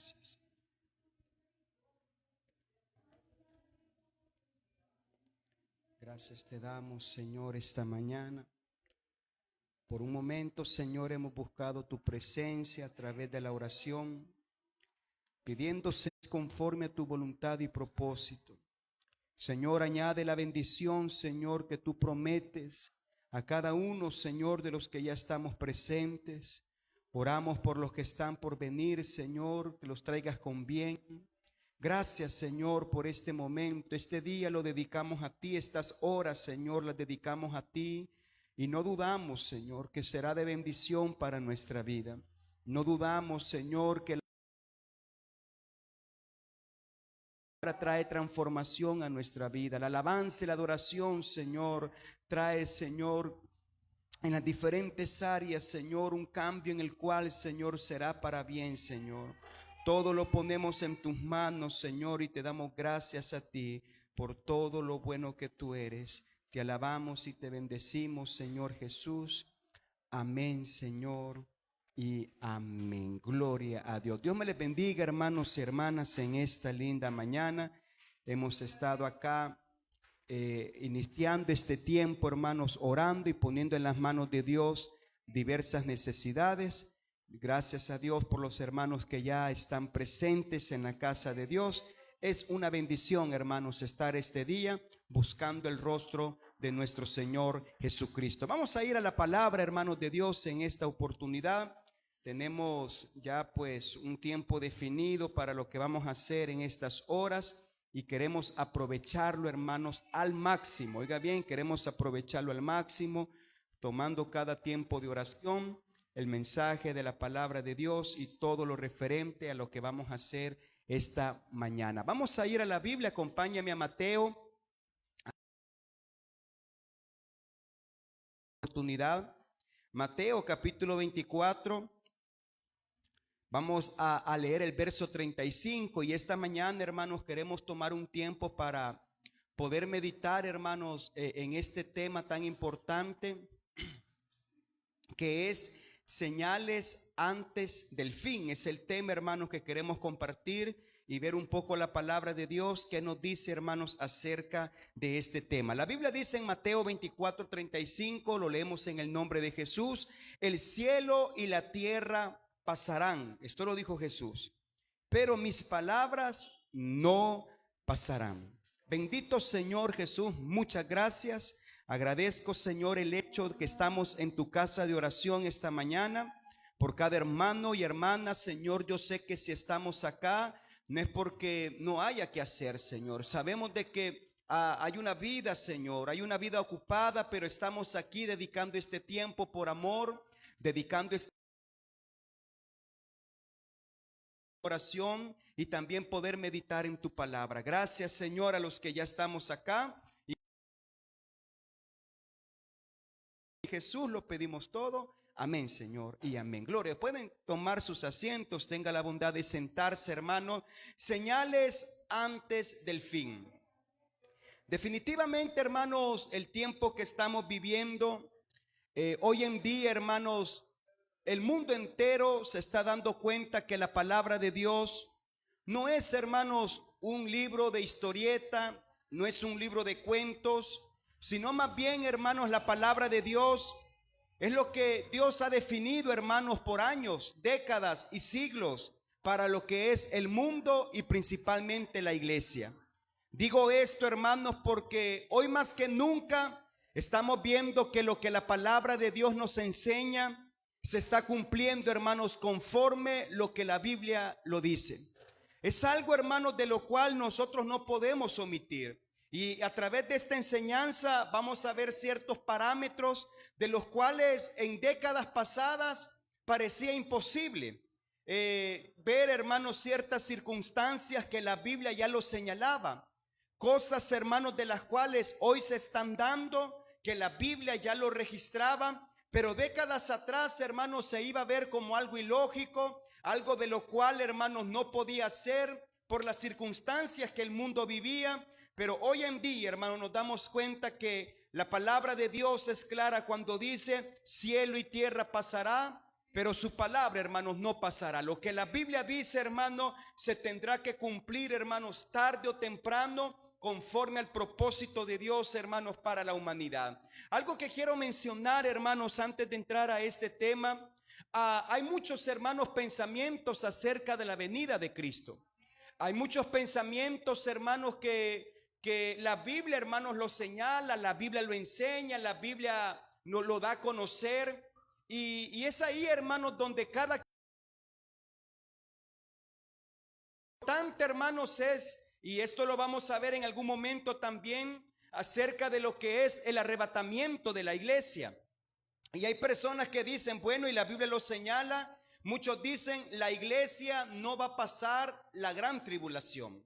Gracias. Gracias te damos, Señor, esta mañana. Por un momento, Señor, hemos buscado tu presencia a través de la oración, pidiéndose conforme a tu voluntad y propósito. Señor, añade la bendición, Señor, que tú prometes a cada uno, Señor, de los que ya estamos presentes. Oramos por los que están por venir, Señor, que los traigas con bien. Gracias, Señor, por este momento. Este día lo dedicamos a ti, estas horas, Señor, las dedicamos a ti. Y no dudamos, Señor, que será de bendición para nuestra vida. No dudamos, Señor, que trae transformación a nuestra vida. La alabanza y la adoración, Señor, trae, Señor, en las diferentes áreas, Señor, un cambio en el cual, Señor, será para bien, Señor. Todo lo ponemos en tus manos, Señor, y te damos gracias a ti por todo lo bueno que tú eres. Te alabamos y te bendecimos, Señor Jesús. Amén, Señor, y amén. Gloria a Dios. Dios me les bendiga, hermanos y hermanas, en esta linda mañana. Hemos estado acá iniciando este tiempo, hermanos, orando y poniendo en las manos de Dios diversas necesidades. Gracias a Dios por los hermanos que ya están presentes en la casa de Dios. Es una bendición, hermanos, estar este día buscando el rostro de nuestro Señor Jesucristo. Vamos a ir a la palabra, hermanos de Dios, en esta oportunidad. Tenemos ya pues un tiempo definido para lo que vamos a hacer en estas horas y queremos aprovecharlo, hermanos, al máximo. Oiga bien, queremos aprovecharlo al máximo, tomando cada tiempo de oración, el mensaje de la palabra de Dios y todo lo referente a lo que vamos a hacer esta mañana. Vamos a ir a la Biblia, acompáñame a Mateo. Oportunidad, Mateo capítulo 24. Vamos a leer el verso 35 y esta mañana, hermanos, queremos tomar un tiempo para poder meditar, hermanos, en este tema tan importante que es señales antes del fin. Es el tema, hermanos, que queremos compartir y ver un poco la palabra de Dios que nos dice, hermanos, acerca de este tema. La Biblia dice en Mateo 24:35, lo leemos en el nombre de Jesús: el cielo y la tierra pasarán. Esto lo dijo Jesús, pero mis palabras no pasarán. Bendito Señor Jesús, muchas gracias. Agradezco, Señor, el hecho de que estamos en tu casa de oración esta mañana. Por cada hermano y hermana, Señor, yo sé que si estamos acá no es porque no haya que hacer, Señor. Sabemos de que hay una vida, Señor, hay una vida ocupada, pero estamos aquí dedicando este tiempo por amor, dedicando esta oración y también poder meditar en tu palabra. Gracias, Señor, a los que ya estamos acá. Y Jesús lo pedimos todo. Amén, Señor, y amén. Gloria. Pueden tomar sus asientos. Tenga la bondad de sentarse, hermano. Señales antes del fin. Definitivamente, hermanos, el tiempo que estamos viviendo hoy en día, hermanos, el mundo entero se está dando cuenta que la palabra de Dios no es, hermanos, un libro de historieta, no es un libro de cuentos, sino más bien, hermanos, la palabra de Dios es lo que Dios ha definido, hermanos, por años, décadas y siglos para lo que es el mundo y principalmente la iglesia. Digo esto, hermanos, porque hoy más que nunca estamos viendo que lo que la palabra de Dios nos enseña se está cumpliendo, hermanos, conforme lo que la Biblia lo dice. Es algo, hermanos, de lo cual nosotros no podemos omitir. Y a través de esta enseñanza vamos a ver ciertos parámetros de los cuales en décadas pasadas parecía imposible ver, hermanos, ciertas circunstancias que la Biblia ya lo señalaba. Cosas, hermanos, de las cuales hoy se están dando, que la Biblia ya lo registraba, pero décadas atrás, hermanos, se iba a ver como algo ilógico, algo de lo cual, hermanos, no podía ser por las circunstancias que el mundo vivía. Pero hoy en día, hermanos, nos damos cuenta que la palabra de Dios es clara cuando dice: cielo y tierra pasará, pero su palabra, hermanos, no pasará. Lo que la Biblia dice, hermano, se tendrá que cumplir, hermanos, tarde o temprano, conforme al propósito de Dios, hermanos, para la humanidad. Algo que quiero mencionar, hermanos, antes de entrar a este tema. Hay muchos, hermanos, pensamientos acerca de la venida de Cristo. Hay muchos pensamientos, hermanos, que la Biblia, hermanos, lo señala, la Biblia lo enseña, la Biblia nos lo da a conocer. Y es ahí, hermanos, donde cada importante, hermanos, es, y esto lo vamos a ver en algún momento también, acerca de lo que es el arrebatamiento de la iglesia. Y hay personas que dicen, bueno, y la Biblia lo señala, muchos dicen, la iglesia no va a pasar la gran tribulación.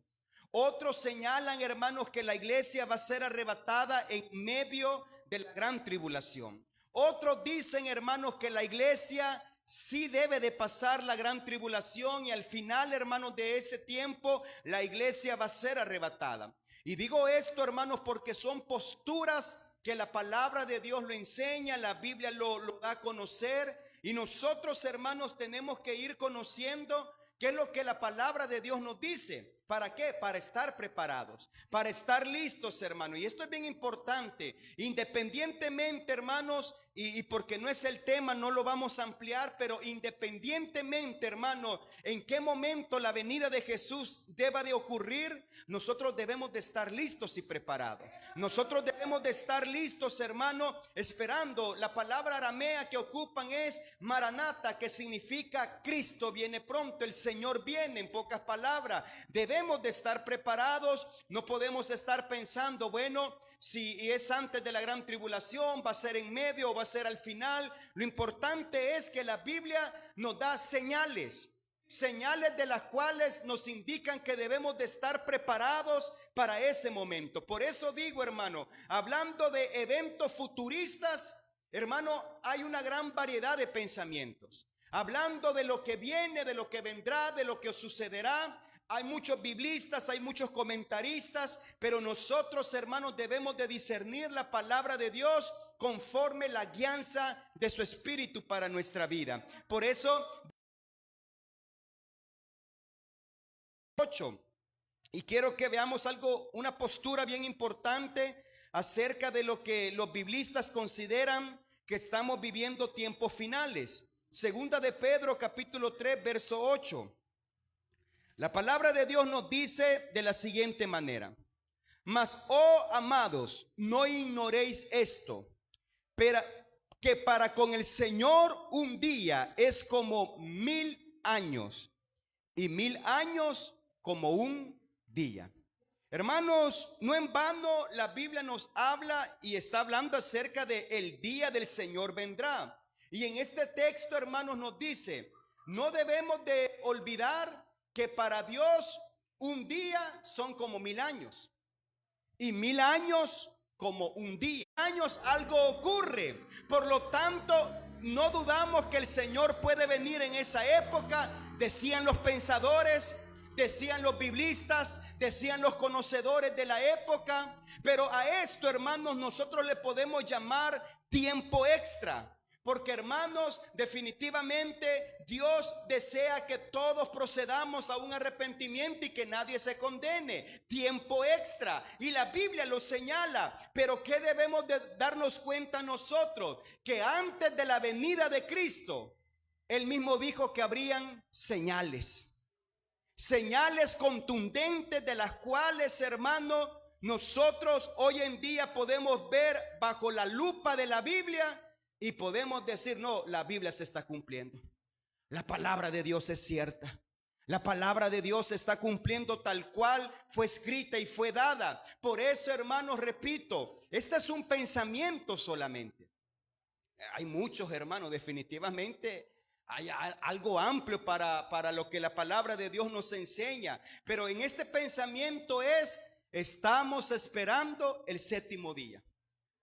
Otros señalan, hermanos, que la iglesia va a ser arrebatada en medio de la gran tribulación. Otros dicen, hermanos, que la iglesia sí debe de pasar la gran tribulación y al final, hermanos, de ese tiempo, la iglesia va a ser arrebatada. Y digo esto, hermanos, porque son posturas que la palabra de Dios lo enseña, la Biblia lo da a conocer. Y nosotros, hermanos, tenemos que ir conociendo qué es lo que la palabra de Dios nos dice. ¿Para qué? Para estar preparados, para estar listos, hermanos. Y esto es bien importante, independientemente, hermanos, y porque no es el tema, no lo vamos a ampliar, pero independientemente, hermanos, en qué momento la venida de Jesús deba de ocurrir, nosotros debemos de estar listos y preparados. Nosotros debemos de estar listos, hermanos, esperando. La palabra aramea que ocupan es Maranata, que significa Cristo viene pronto, el Señor viene. En pocas palabras, debemos de estar preparados. No podemos estar pensando, bueno, si es antes de la gran tribulación, va a ser en medio o va a ser al final. Lo importante es que la Biblia nos da señales de las cuales nos indican que debemos de estar preparados para ese momento. Por eso digo, hermano, hablando de eventos futuristas, hermano, hay una gran variedad de pensamientos. Hablando de lo que viene, de lo que vendrá, de lo que sucederá, hay muchos biblistas, hay muchos comentaristas, pero nosotros, hermanos, debemos de discernir la palabra de Dios conforme la guianza de su Espíritu para nuestra vida. Por eso, 8, y quiero que veamos algo, una postura bien importante acerca de lo que los biblistas consideran que estamos viviendo tiempos finales. Segunda de Pedro, capítulo 3, verso 8. La palabra de Dios nos dice de la siguiente manera: mas, oh amados, no ignoréis esto, pero que para con el Señor un día es como 1000 años, y 1000 años como un día. Hermanos, no en vano la Biblia nos habla y está hablando acerca de el día del Señor vendrá. Y en este texto, hermanos, nos dice, no debemos de olvidar que para Dios un día son como 1000 años y 1000 años como un día. Años algo ocurre, por lo tanto no dudamos que el Señor puede venir en esa época. Decían los pensadores, decían los biblistas, decían los conocedores de la época, pero a esto, hermanos, nosotros le podemos llamar tiempo extra. Porque, hermanos, definitivamente Dios desea que todos procedamos a un arrepentimiento y que nadie se condene. Tiempo extra. Y la Biblia lo señala. Pero ¿qué debemos de darnos cuenta nosotros? Que antes de la venida de Cristo, Él mismo dijo que habrían señales. Señales contundentes de las cuales, hermanos, nosotros hoy en día podemos ver bajo la lupa de la Biblia. Y podemos decir, no, la Biblia se está cumpliendo. La palabra de Dios es cierta. La palabra de Dios se está cumpliendo tal cual fue escrita y fue dada. Por eso, hermanos, repito, este es un pensamiento solamente. Hay muchos, hermanos, definitivamente hay algo amplio para lo que la palabra de Dios nos enseña. Pero en este pensamiento estamos esperando el séptimo día.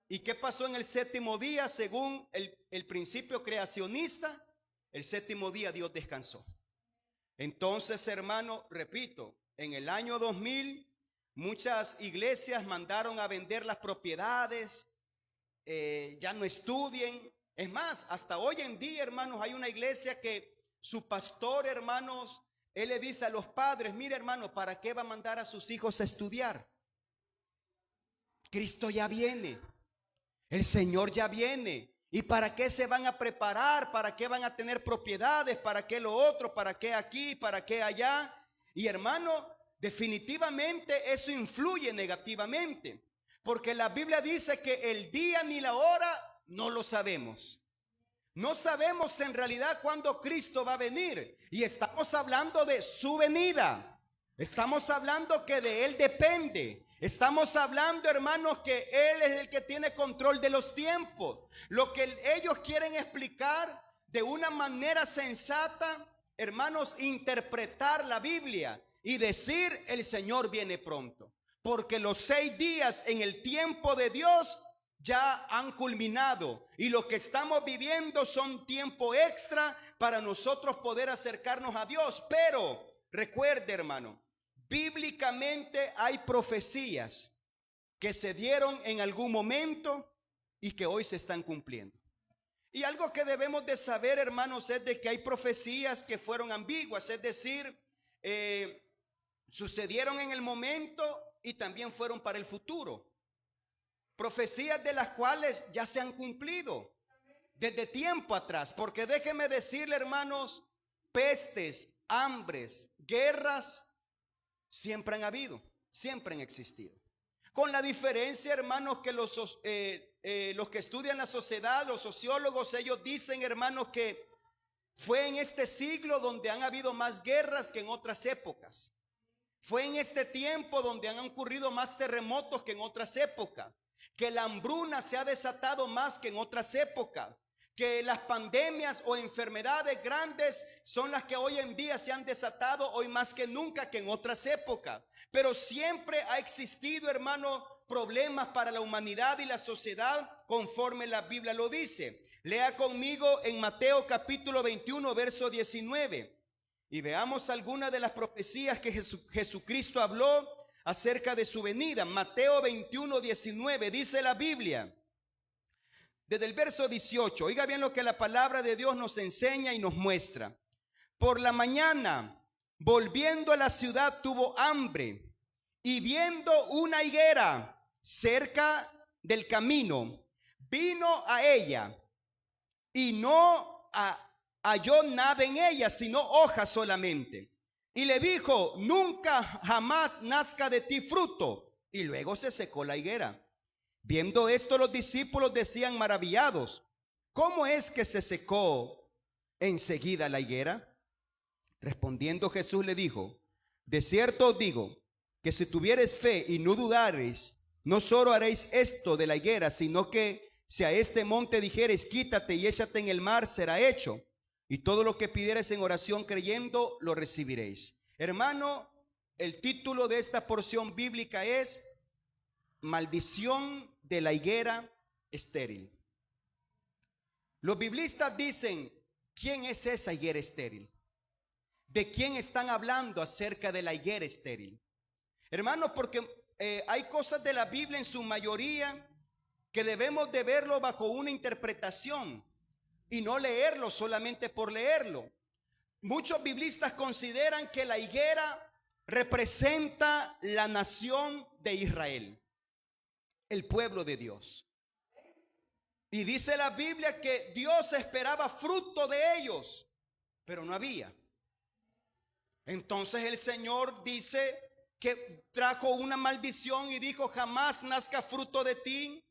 ¿Y qué pasó en el séptimo día? Según el principio creacionista, el séptimo día Dios descansó. Entonces, hermano, repito, en el año 2000 muchas iglesias mandaron a vender las propiedades, ya no estudien, Es más, hasta hoy en día, hermanos, hay una iglesia que su pastor, hermanos, él le dice a los padres: mire, hermano, ¿para qué va a mandar a sus hijos a estudiar? Cristo ya viene, el Señor ya viene. ¿Y para qué se van a preparar? ¿Para qué van a tener propiedades? ¿Para qué lo otro? ¿Para qué aquí? ¿Para qué allá? Y hermano, definitivamente eso influye negativamente, porque la Biblia dice que el día ni la hora no lo sabemos. No sabemos en realidad cuándo Cristo va a venir. Y estamos hablando de su venida. Estamos hablando que de Él depende. Estamos hablando, hermanos, que Él es el que tiene control de los tiempos. Lo que ellos quieren explicar de una manera sensata, hermanos, interpretar la Biblia y decir: el Señor viene pronto. Porque los 6 días en el tiempo de Dios ya han culminado, y lo que estamos viviendo son tiempo extra para nosotros poder acercarnos a Dios. Pero recuerde, hermano, bíblicamente hay profecías que se dieron en algún momento y que hoy se están cumpliendo. Y algo que debemos de saber, hermanos, es de que hay profecías que fueron ambiguas, es decir, sucedieron en el momento y también fueron para el futuro. Profecías de las cuales ya se han cumplido desde tiempo atrás. Porque déjenme decirle, hermanos, pestes, hambres, guerras siempre han habido, siempre han existido. Con la diferencia, hermanos, que los que estudian la sociedad, los sociólogos, ellos dicen, hermanos, que fue en este siglo donde han habido más guerras que en otras épocas. Fue en este tiempo donde han ocurrido más terremotos que en otras épocas. Que la hambruna se ha desatado más que en otras épocas. Que las pandemias o enfermedades grandes son las que hoy en día se han desatado hoy más que nunca que en otras épocas. Pero siempre ha existido, hermano, problemas para la humanidad y la sociedad conforme la Biblia lo dice. Lea conmigo en Mateo capítulo 21, verso 19. Y veamos algunas de las profecías que Jesucristo habló acerca de su venida. Mateo 21, 19, dice la Biblia, desde el verso 18, oiga bien lo que la palabra de Dios nos enseña y nos muestra. Por la mañana, volviendo a la ciudad, tuvo hambre, y viendo una higuera cerca del camino, vino a ella, y no halló nada en ella, sino hojas solamente. Y le dijo: nunca jamás nazca de ti fruto. Y luego se secó la higuera. Viendo esto, los discípulos decían maravillados: ¿cómo es que se secó enseguida la higuera? Respondiendo Jesús le dijo: de cierto os digo, que si tuviereis fe y no dudareis, no solo haréis esto de la higuera, sino que si a este monte dijereis: quítate y échate en el mar, será hecho. Y todo lo que pidiereis en oración creyendo, lo recibiréis. Hermano, el título de esta porción bíblica es: maldición de la higuera estéril. Los biblistas dicen: ¿quién es esa higuera estéril? ¿De quién están hablando acerca de la higuera estéril? Hermanos, porque hay cosas de la Biblia en su mayoría que debemos de verlo bajo una interpretación y no leerlo solamente por leerlo. Muchos biblistas consideran que la higuera representa la nación de Israel, el pueblo de Dios. Y dice la Biblia que Dios esperaba fruto de ellos, pero no había. Entonces el Señor dice que trajo una maldición y dijo: jamás nazca fruto de ti.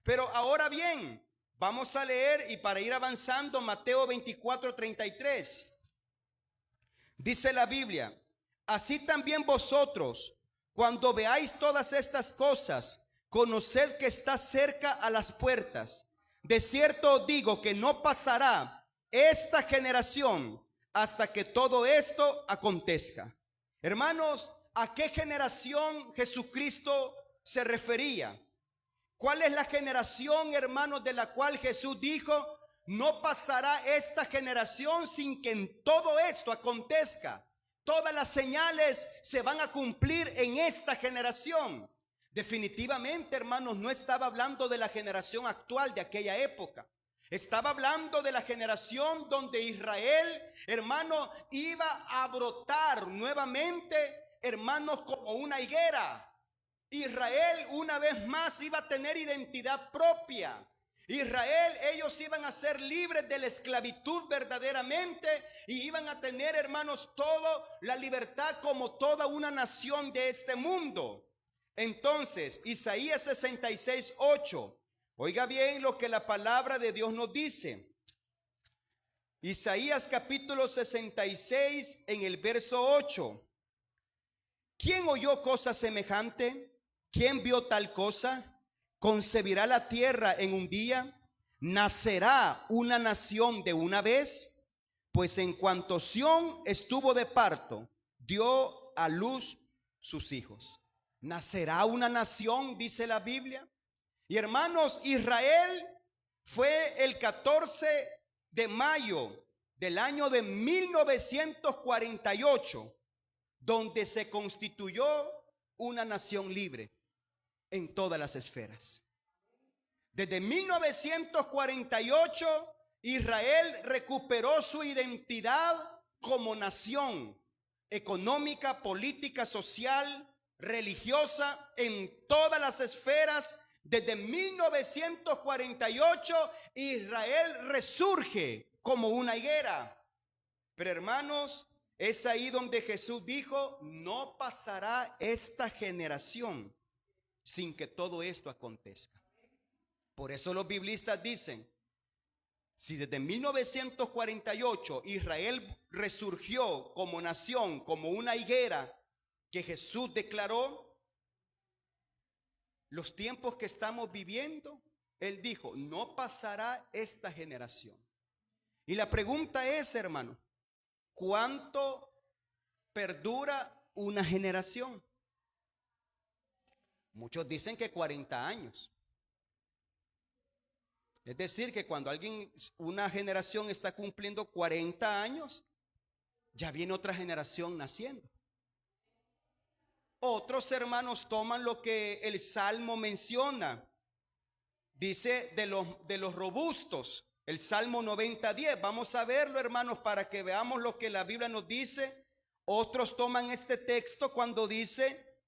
Pero ahora bien, vamos a leer, y para ir avanzando, Mateo 24, 33. Dice la Biblia: así también vosotros, cuando veáis todas estas cosas, conoced que está cerca a las puertas. De cierto os digo que no pasará esta generación hasta que todo esto acontezca. Hermanos, ¿a qué generación Jesucristo se refería? ¿Cuál es la generación, hermanos, de la cual Jesús dijo: no pasará esta generación sin que en todo esto acontezca? Todas las señales se van a cumplir en esta generación. Definitivamente, hermanos, no estaba hablando de la generación actual de aquella época. Estaba hablando de la generación donde Israel, hermano, iba a brotar nuevamente, hermanos, como una higuera. Israel una vez más iba a tener identidad propia. Israel, ellos iban a ser libres de la esclavitud verdaderamente y iban a tener, hermanos, toda la libertad como toda una nación de este mundo. Entonces, Isaías 66:8. Oiga bien lo que la palabra de Dios nos dice. Isaías capítulo 66 en el verso 8. ¿Quién oyó cosa semejante? ¿Quién vio tal cosa? ¿Concebirá la tierra en un día? ¿Nacerá una nación de una vez? Pues en cuanto Sión estuvo de parto, dio a luz sus hijos. ¿Nacerá una nación? Dice la Biblia. Y hermanos, Israel fue el 14 de mayo del año de 1948, donde se constituyó una nación libre en todas las esferas. Desde 1948, Israel recuperó su identidad como nación económica, política, social, religiosa, en todas las esferas. Desde 1948 Israel resurge como una higuera. Pero hermanos, es ahí donde Jesús dijo: no pasará esta generación sin que todo esto acontezca. Por eso los biblistas dicen: si desde 1948 Israel resurgió como nación, como una higuera que Jesús declaró, los tiempos que estamos viviendo, Él dijo, no pasará esta generación. Y la pregunta es, hermano, ¿cuánto perdura una generación? Muchos dicen que 40 años. Es decir, que cuando una generación está cumpliendo 40 años, ya viene otra generación naciendo. Otros hermanos toman lo que el Salmo menciona. Dice de los robustos, el Salmo 90:10. Vamos a verlo, hermanos, para que veamos lo que la Biblia nos dice. Otros toman este texto cuando dice: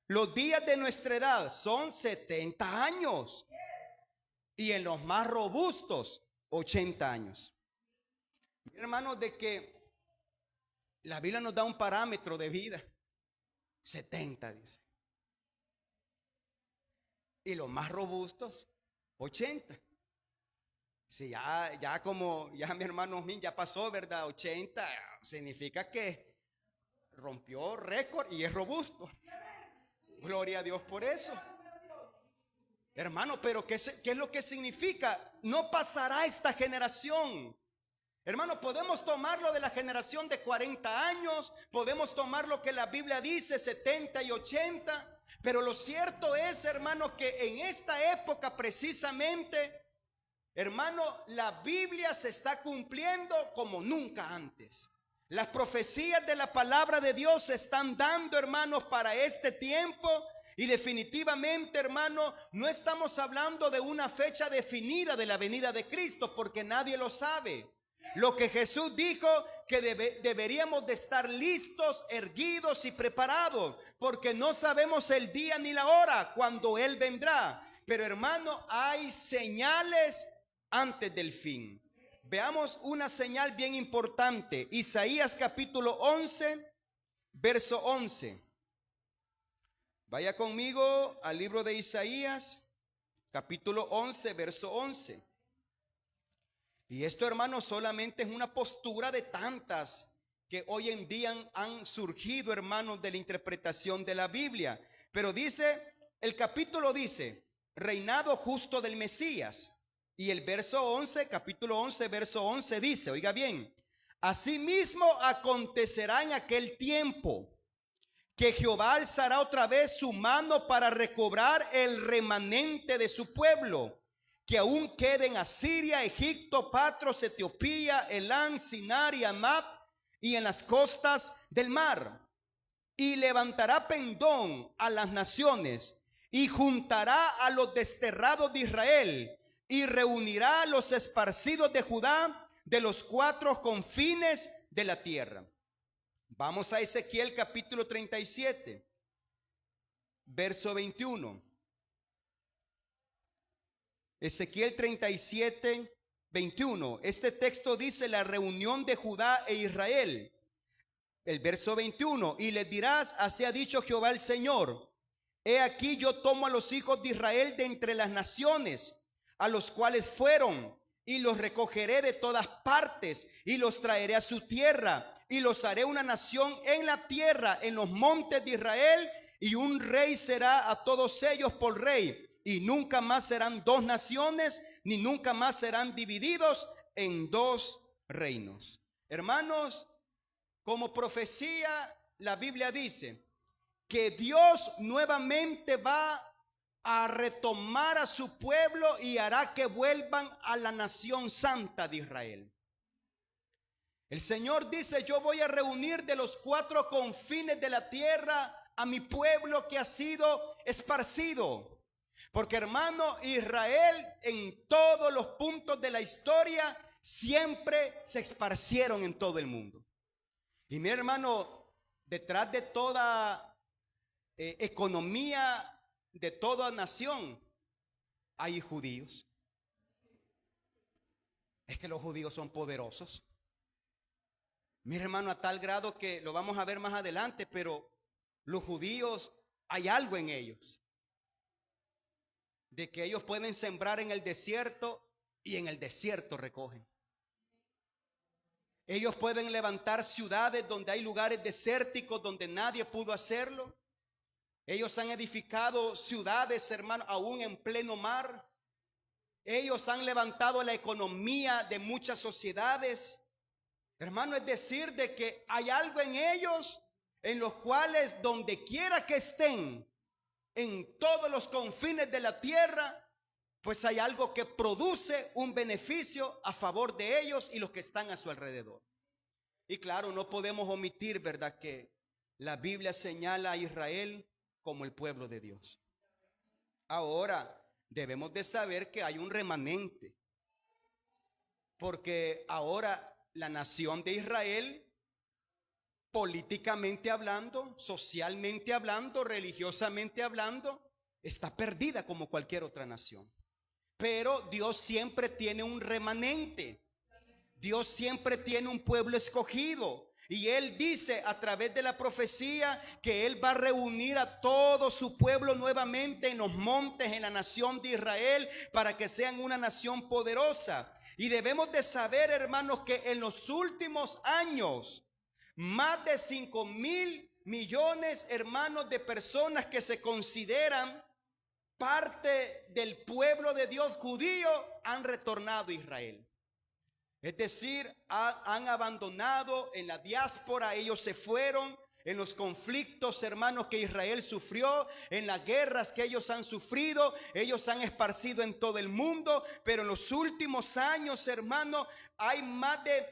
los días de nuestra edad son 70 años. Y en los más robustos, 80 años. Hermanos, de que la Biblia nos da un parámetro de vida. 70 dice. Y los más robustos, 80. Si ya mi hermano Min ya pasó, ¿verdad? 80 significa que rompió récord y es robusto. Gloria a Dios por eso. Hermano, pero ¿qué es lo que significa? No pasará esta generación. Hermano, podemos tomarlo de la generación de 40 años, podemos tomar lo que la Biblia dice, 70 y 80, pero lo cierto es, hermano, que en esta época precisamente, hermano, la Biblia se está cumpliendo como nunca antes. Las profecías de la palabra de Dios se están dando, hermanos, para este tiempo. Y definitivamente, hermano, no estamos hablando de una fecha definida de la venida de Cristo, porque nadie lo sabe. Lo que Jesús dijo, que deberíamos de estar listos, erguidos y preparados, porque no sabemos el día ni la hora cuando Él vendrá. Pero hermano, hay señales antes del fin. Veamos una señal bien importante. Isaías capítulo 11, verso 11. Vaya conmigo al libro de Isaías, capítulo 11, verso 11. Y esto, hermano, solamente es una postura de tantas que hoy en día han surgido, hermanos, de la interpretación de la Biblia. Pero dice, el capítulo dice, reinado justo del Mesías. Y el verso 11, capítulo 11, verso 11 dice, oiga bien, asimismo acontecerá en aquel tiempo que Jehová alzará otra vez su mano para recobrar el remanente de su pueblo, que aún quede en Asiria, Egipto, Patros, Etiopía, Elán, Sinar y Amad, y en las costas del mar. Y levantará pendón a las naciones, y juntará a los desterrados de Israel, y reunirá a los esparcidos de Judá de los 4 confines de la tierra. Vamos a Ezequiel capítulo 37, verso 21. Ezequiel 37, 21. Este texto dice la reunión de Judá e Israel. El verso 21. Y les dirás, así ha dicho Jehová el Señor: he aquí yo tomo a los hijos de Israel de entre las naciones, a los cuales fueron, y los recogeré de todas partes, y los traeré a su tierra, y los haré una nación en la tierra, en los montes de Israel, y un rey será a todos ellos por rey. Y nunca más serán 2 naciones, ni nunca más serán divididos en 2 reinos. Hermanos, como profecía, la Biblia dice que Dios nuevamente va a retomar a su pueblo y hará que vuelvan a la nación santa de Israel. El Señor dice: yo voy a reunir de los 4 confines de la tierra a mi pueblo que ha sido esparcido. Porque, hermano, Israel en todos los puntos de la historia siempre se esparcieron en todo el mundo. Y mi hermano, detrás de toda economía de toda nación hay judíos. Es que los judíos son poderosos. Mi hermano, a tal grado que lo vamos a ver más adelante, pero los judíos, hay algo en ellos, de que ellos pueden sembrar en el desierto y en el desierto recogen. Ellos pueden levantar ciudades donde hay lugares desérticos donde nadie pudo hacerlo. Ellos han edificado ciudades, hermano, aún en pleno mar. Ellos han levantado la economía de muchas sociedades. Hermano, es decir, de que hay algo en ellos en los cuales donde quiera que estén, en todos los confines de la tierra, pues hay algo que produce un beneficio a favor de ellos y los que están a su alrededor. Y claro, no podemos omitir, ¿verdad?, que la Biblia señala a Israel como el pueblo de Dios. Ahora, debemos de saber que hay un remanente, porque ahora la nación de Israel, políticamente hablando, socialmente hablando, religiosamente hablando, está perdida como cualquier otra nación. Pero Dios siempre tiene un remanente. Dios siempre tiene un pueblo escogido. Y Él dice a través de la profecía que Él va a reunir a todo su pueblo nuevamente en los montes, en la nación de Israel, para que sean una nación poderosa. Y debemos de saber, hermanos, que en los últimos años, más de 5,000 millones, hermanos, de personas que se consideran parte del pueblo de Dios judío han retornado a Israel. Es decir, han abandonado en la diáspora. Ellos se fueron en los conflictos, hermanos, que Israel sufrió, en las guerras que ellos han sufrido. Ellos han esparcido en todo el mundo, pero en los últimos años, hermanos, hay más de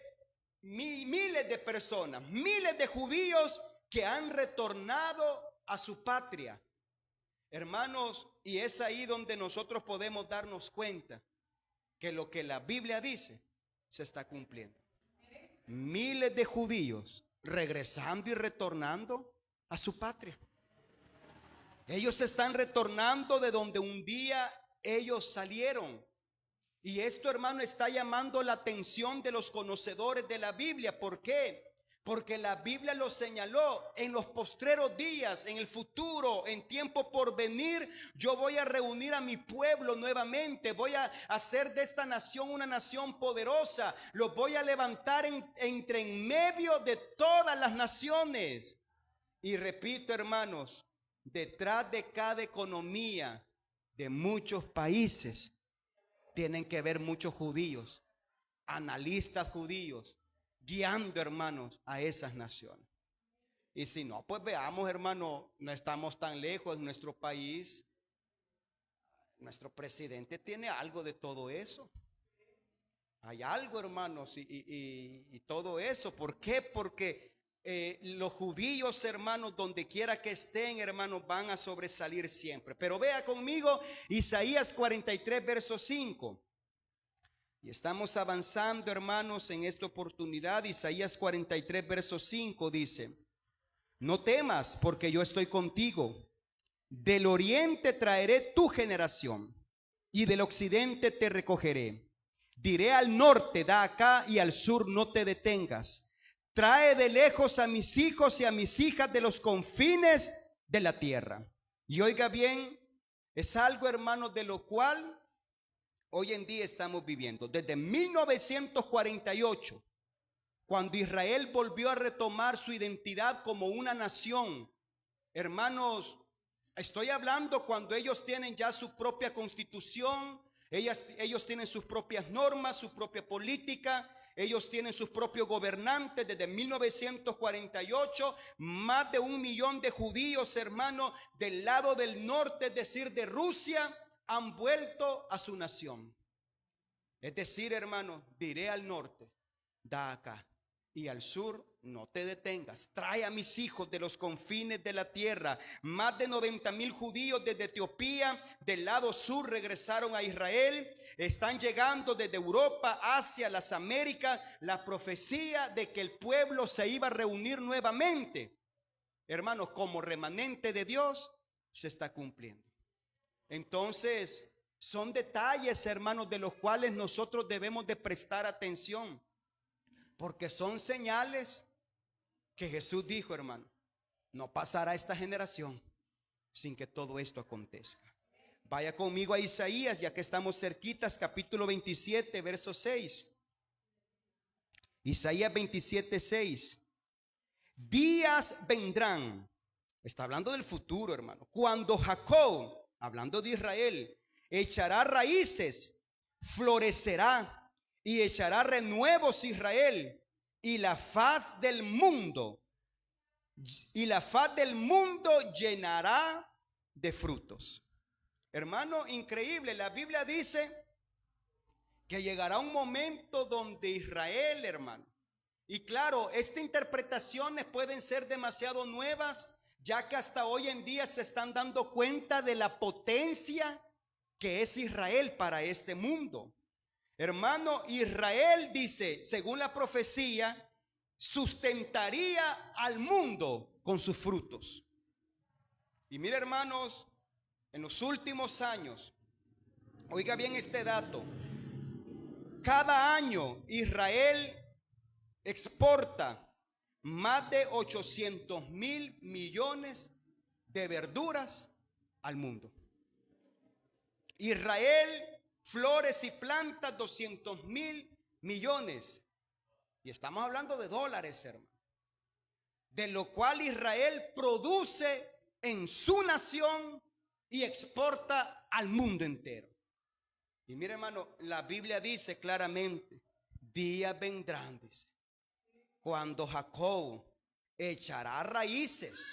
miles de personas, miles de judíos que han retornado a su patria. Hermanos, y es ahí donde nosotros podemos darnos cuenta que lo que la Biblia dice se está cumpliendo. Miles de judíos regresando y retornando a su patria. Ellos están retornando de donde un día ellos salieron. Y esto, hermano, está llamando la atención de los conocedores de la Biblia. ¿Por qué? Porque la Biblia lo señaló: en los postreros días, en el futuro, en tiempo por venir, yo voy a reunir a mi pueblo nuevamente. Voy a hacer de esta nación una nación poderosa. Los voy a levantar en medio de todas las naciones. Y repito, hermanos, detrás de cada economía de muchos países tienen que ver muchos judíos, analistas judíos, guiando, hermanos, a esas naciones. Y si no, pues veamos, hermano, no estamos tan lejos en nuestro país. Nuestro presidente tiene algo de todo eso. Hay algo, hermanos, y todo eso. ¿Por qué? Porque los judíos, hermanos, donde quiera que estén, hermanos, van a sobresalir siempre. Pero vea conmigo Isaías 43, verso 5. Y estamos avanzando, hermanos, en esta oportunidad. Isaías 43, verso 5 dice: no temas, porque yo estoy contigo. Del oriente traeré tu generación, y del occidente te recogeré. Diré al norte, da acá, y al sur, no te detengas. Trae de lejos a mis hijos y a mis hijas de los confines de la tierra. Y oiga bien, es algo, hermanos, de lo cual hoy en día estamos viviendo. Desde 1948, cuando Israel volvió a retomar su identidad como una nación, hermanos, estoy hablando cuando ellos tienen ya su propia constitución, ellos tienen sus propias normas, su propia política, ellos tienen sus propios gobernantes. Desde 1948, más de 1 millón de judíos, hermanos, del lado del norte, es decir, de Rusia, han vuelto a su nación. Es decir, hermanos, diré al norte, da acá, y al sur, no te detengas. Trae a mis hijos de los confines de la tierra. Más de 90,000 judíos desde Etiopía, del lado sur, regresaron a Israel. Están llegando desde Europa, Asia, las Américas. La profecía de que el pueblo se iba a reunir nuevamente, hermanos, como remanente de Dios, se está cumpliendo. Entonces, son detalles, hermanos, de los cuales nosotros debemos de prestar atención, porque son señales que Jesús dijo, hermano, no pasará esta generación sin que todo esto acontezca. Vaya conmigo a Isaías, ya que estamos cerquitas, capítulo 27, verso 6. Isaías 27, 6. Días vendrán, está hablando del futuro, hermano, cuando Jacob, hablando de Israel, echará raíces, florecerá y echará renuevos Israel, y la faz del mundo llenará de frutos. Hermano, increíble. La Biblia dice que llegará un momento donde Israel, hermano, y claro, estas interpretaciones pueden ser demasiado nuevas, ya que hasta hoy en día se están dando cuenta de la potencia que es Israel para este mundo. Hermano, Israel, dice, según la profecía, sustentaría al mundo con sus frutos. Y mire, hermanos, en los últimos años, oiga bien este dato, cada año Israel exporta más de 800,000 millones de verduras al mundo. Israel, flores y plantas, 200,000 millones. Y estamos hablando de dólares, hermano. De lo cual Israel produce en su nación y exporta al mundo entero. Y mire, hermano, la Biblia dice claramente, días vendrán, dice, cuando Jacob echará raíces.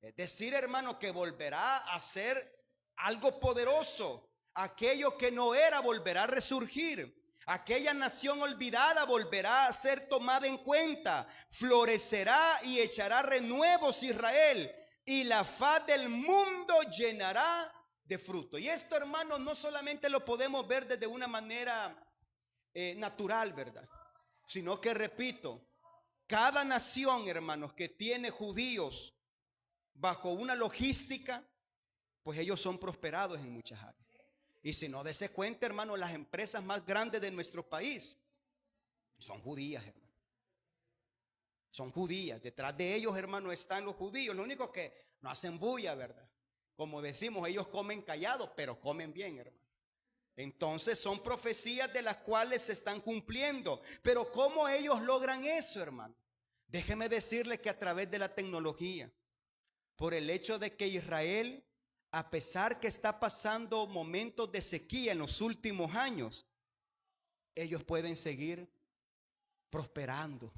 Es decir, hermano, que volverá a ser algo poderoso. Aquello que no era volverá a resurgir. Aquella nación olvidada volverá a ser tomada en cuenta. Florecerá y echará renuevos Israel, y la faz del mundo llenará de fruto. Y esto, hermano, no solamente lo podemos ver desde una manera natural, ¿verdad? Sino que, repito, cada nación, hermanos, que tiene judíos bajo una logística, pues ellos son prosperados en muchas áreas. Y si no, dése cuenta, hermano, las empresas más grandes de nuestro país son judías, hermano. Son judías. Detrás de ellos, hermano, están los judíos. Lo único que no hacen bulla, ¿verdad? Como decimos, ellos comen callados, pero comen bien, hermano. Entonces son profecías de las cuales se están cumpliendo. Pero ¿cómo ellos logran eso, hermano? Déjeme decirle que a través de la tecnología, por el hecho de que Israel, a pesar que está pasando momentos de sequía en los últimos años, ellos pueden seguir prosperando.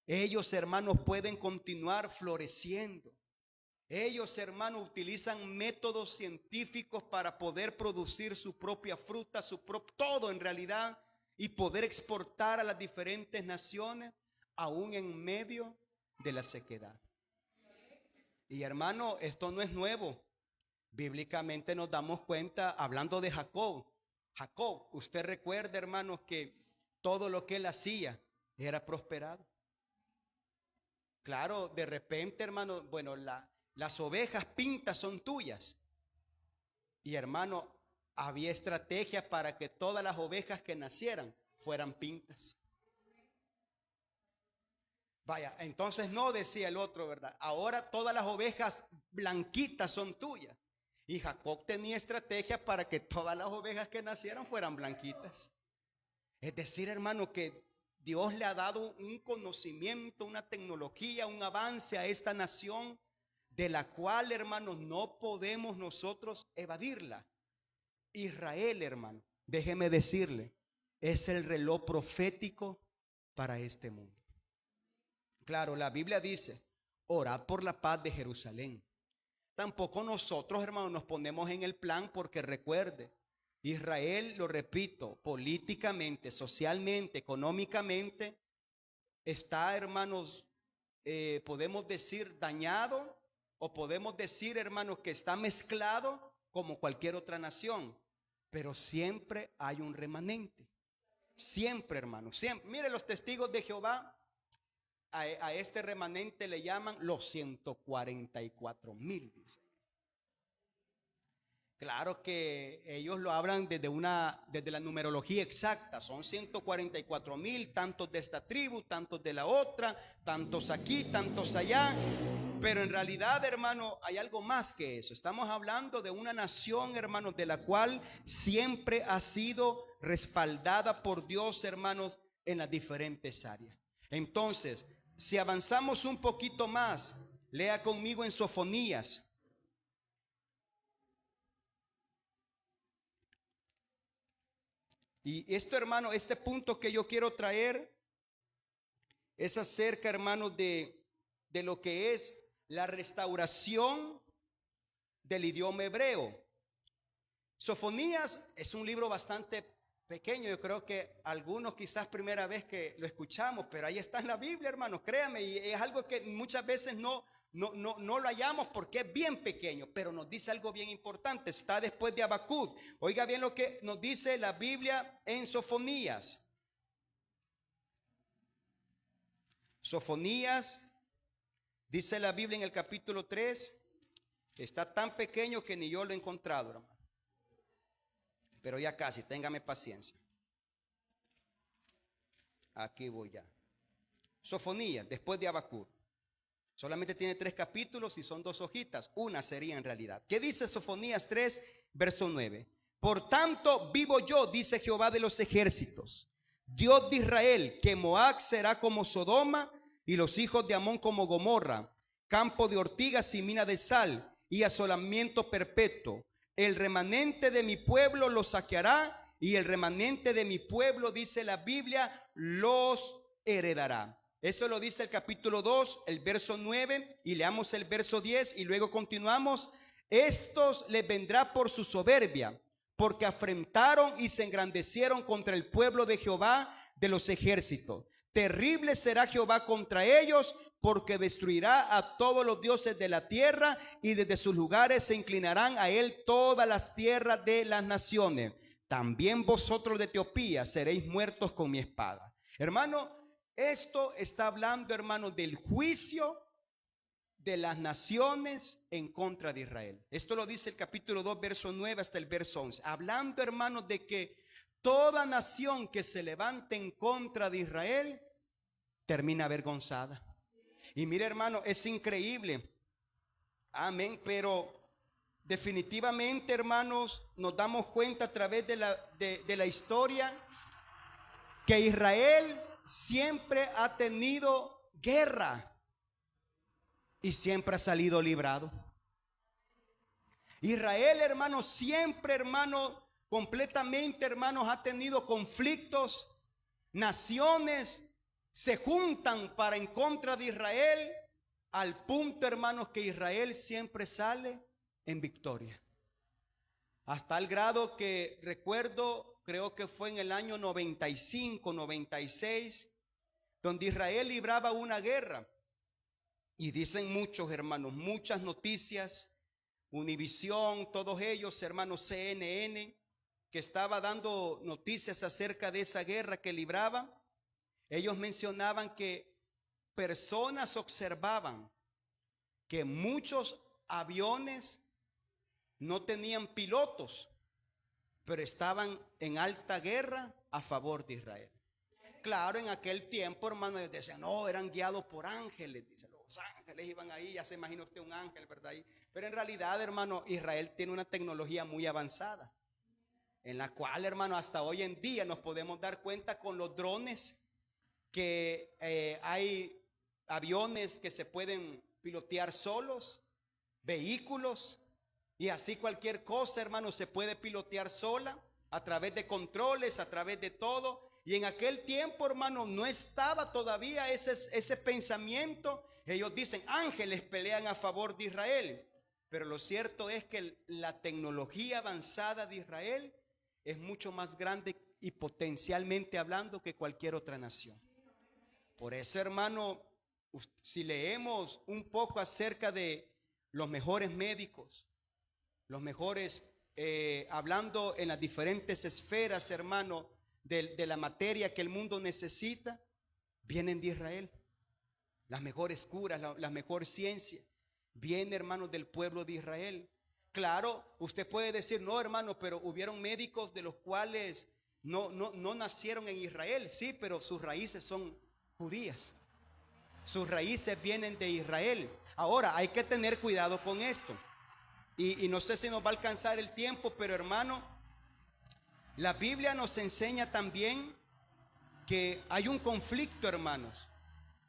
Ellos, hermanos, pueden continuar floreciendo. Ellos, hermanos, utilizan métodos científicos para poder producir su propia fruta, todo en realidad, y poder exportar a las diferentes naciones, aún en medio de la sequedad. Y hermano, esto no es nuevo. Bíblicamente nos damos cuenta, hablando de Jacob, Jacob, usted recuerda, hermanos, que todo lo que él hacía era prosperado. Claro, de repente, hermano, bueno, las ovejas pintas son tuyas. Y hermano, había estrategias para que todas las ovejas que nacieran fueran pintas. Vaya, entonces no, decía el otro, ¿verdad? Ahora todas las ovejas blanquitas son tuyas. Y Jacob tenía estrategias para que todas las ovejas que nacieran fueran blanquitas. Es decir, hermano, que Dios le ha dado un conocimiento, una tecnología, un avance a esta nación, de la cual, hermanos, no podemos nosotros evadirla. Israel, hermano, déjeme decirle, es el reloj profético para este mundo. Claro, la Biblia dice, orad por la paz de Jerusalén. Tampoco nosotros, hermanos, nos ponemos en el plan, porque recuerde, Israel, lo repito, políticamente, socialmente, económicamente, está, hermanos, podemos decir dañado, o podemos decir, hermanos, que está mezclado como cualquier otra nación, pero siempre hay un remanente. Siempre, hermanos, siempre. Mire, los testigos de Jehová, a este remanente le llaman los 144,000, dice. Claro que ellos lo hablan desde la numerología exacta. Son 144,000, tantos de esta tribu, tantos de la otra, tantos aquí, tantos allá. Pero en realidad, hermano, hay algo más que eso. Estamos hablando de una nación, hermanos, de la cual siempre ha sido respaldada por Dios, hermanos, en las diferentes áreas. Entonces, si avanzamos un poquito más, lea conmigo en Sofonías. Y esto, hermano, este punto que yo quiero traer es acerca, hermano, de lo que es la restauración del idioma hebreo. Sofonías es un libro bastante pequeño. Yo creo que algunos quizás primera vez que lo escuchamos, pero ahí está en la Biblia, hermanos, créame, y es algo que muchas veces no lo hallamos porque es bien pequeño, pero nos dice algo bien importante. Está después de Habacuc. Oiga bien lo que nos dice la Biblia en Sofonías. Sofonías, dice la Biblia en el capítulo 3, está tan pequeño que ni yo lo he encontrado, hermano. Pero ya casi, téngame paciencia. Aquí voy ya. Sofonías, después de Habacuc. Solamente tiene 3 capítulos y son 2 hojitas. Una sería en realidad. ¿Qué dice Sofonías 3, verso 9? Por tanto vivo yo, dice Jehová de los ejércitos, Dios de Israel, que Moab será como Sodoma y los hijos de Amón como Gomorra, campo de ortigas y mina de sal y asolamiento perpetuo. El remanente de mi pueblo los saqueará y el remanente de mi pueblo, dice la Biblia, los heredará. Eso lo dice el capítulo 2, el verso 9, y leamos el verso 10 y luego continuamos. Estos les vendrá por su soberbia, porque afrentaron y se engrandecieron contra el pueblo de Jehová de los ejércitos. Terrible será Jehová contra ellos, porque destruirá a todos los dioses de la tierra, y desde sus lugares se inclinarán a él todas las tierras de las naciones. También vosotros de Etiopía seréis muertos con mi espada. Hermano, esto está hablando, hermano, del juicio de las naciones en contra de Israel. Esto lo dice el capítulo 2, verso 9 hasta el verso 11. Hablando, hermanos, de que toda nación que se levante en contra de Israel termina avergonzada. Y mire, hermano, es increíble. Amén. Pero definitivamente, hermanos, nos damos cuenta a través de la historia que Israel siempre ha tenido guerra y siempre ha salido librado. Israel, hermano, siempre, hermano, completamente, hermanos, ha tenido conflictos. Naciones se juntan para en contra de Israel, al punto, hermanos, que Israel siempre sale en victoria. Hasta el grado que recuerdo, creo que fue en el año 95, 96, donde Israel libraba una guerra. Y dicen muchos, hermanos, muchas noticias, Univisión, todos ellos, hermanos, CNN, que estaba dando noticias acerca de esa guerra que libraban, ellos mencionaban que personas observaban que muchos aviones no tenían pilotos, pero estaban en alta guerra a favor de Israel. Claro, en aquel tiempo, hermano, ellos decían, no, eran guiados por ángeles. Dicen, los ángeles iban ahí, ya se imagina usted un ángel, ¿verdad? Pero en realidad, hermano, Israel tiene una tecnología muy avanzada, en la cual, hermano, hasta hoy en día nos podemos dar cuenta con los drones que hay aviones que se pueden pilotear solos, vehículos, y así cualquier cosa, hermano, se puede pilotear sola a través de controles, a través de todo. Y en aquel tiempo, hermano, no estaba todavía ese pensamiento. Ellos dicen, ángeles pelean a favor de Israel. Pero lo cierto es que la tecnología avanzada de Israel es mucho más grande y potencialmente hablando que cualquier otra nación. Por eso, hermano, si leemos un poco acerca de los mejores médicos, los mejores, hablando en las diferentes esferas, hermano, de la materia que el mundo necesita, vienen de Israel. Las mejores curas, la mejor ciencia, viene, hermano, del pueblo de Israel. Claro, usted puede decir, no, hermano, pero hubieron médicos de los cuales no nacieron en Israel. Sí, pero sus raíces son judías. Sus raíces vienen de Israel. Ahora, hay que tener cuidado con esto. Y no sé si nos va a alcanzar el tiempo, pero hermano, la Biblia nos enseña también que hay un conflicto, hermanos,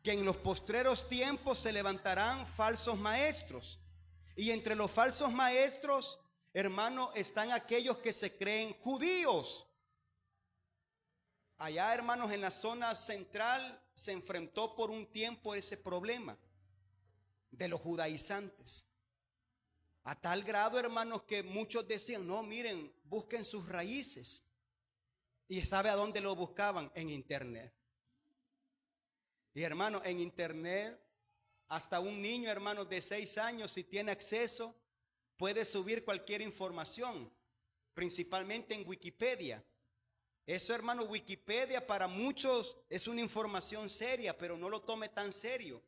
que en los postreros tiempos se levantarán falsos maestros. Y entre los falsos maestros, hermano, están aquellos que se creen judíos. Allá, hermanos, en la zona central se enfrentó por un tiempo ese problema de los judaizantes. A tal grado, hermanos, que muchos decían, no, miren, busquen sus raíces. ¿Y sabe a dónde lo buscaban? En internet. Y hermano, en internet, hasta un niño, hermano, de 6 años, si tiene acceso, puede subir cualquier información, principalmente en Wikipedia. Eso, hermano, Wikipedia para muchos es una información seria, pero no lo tome tan serio.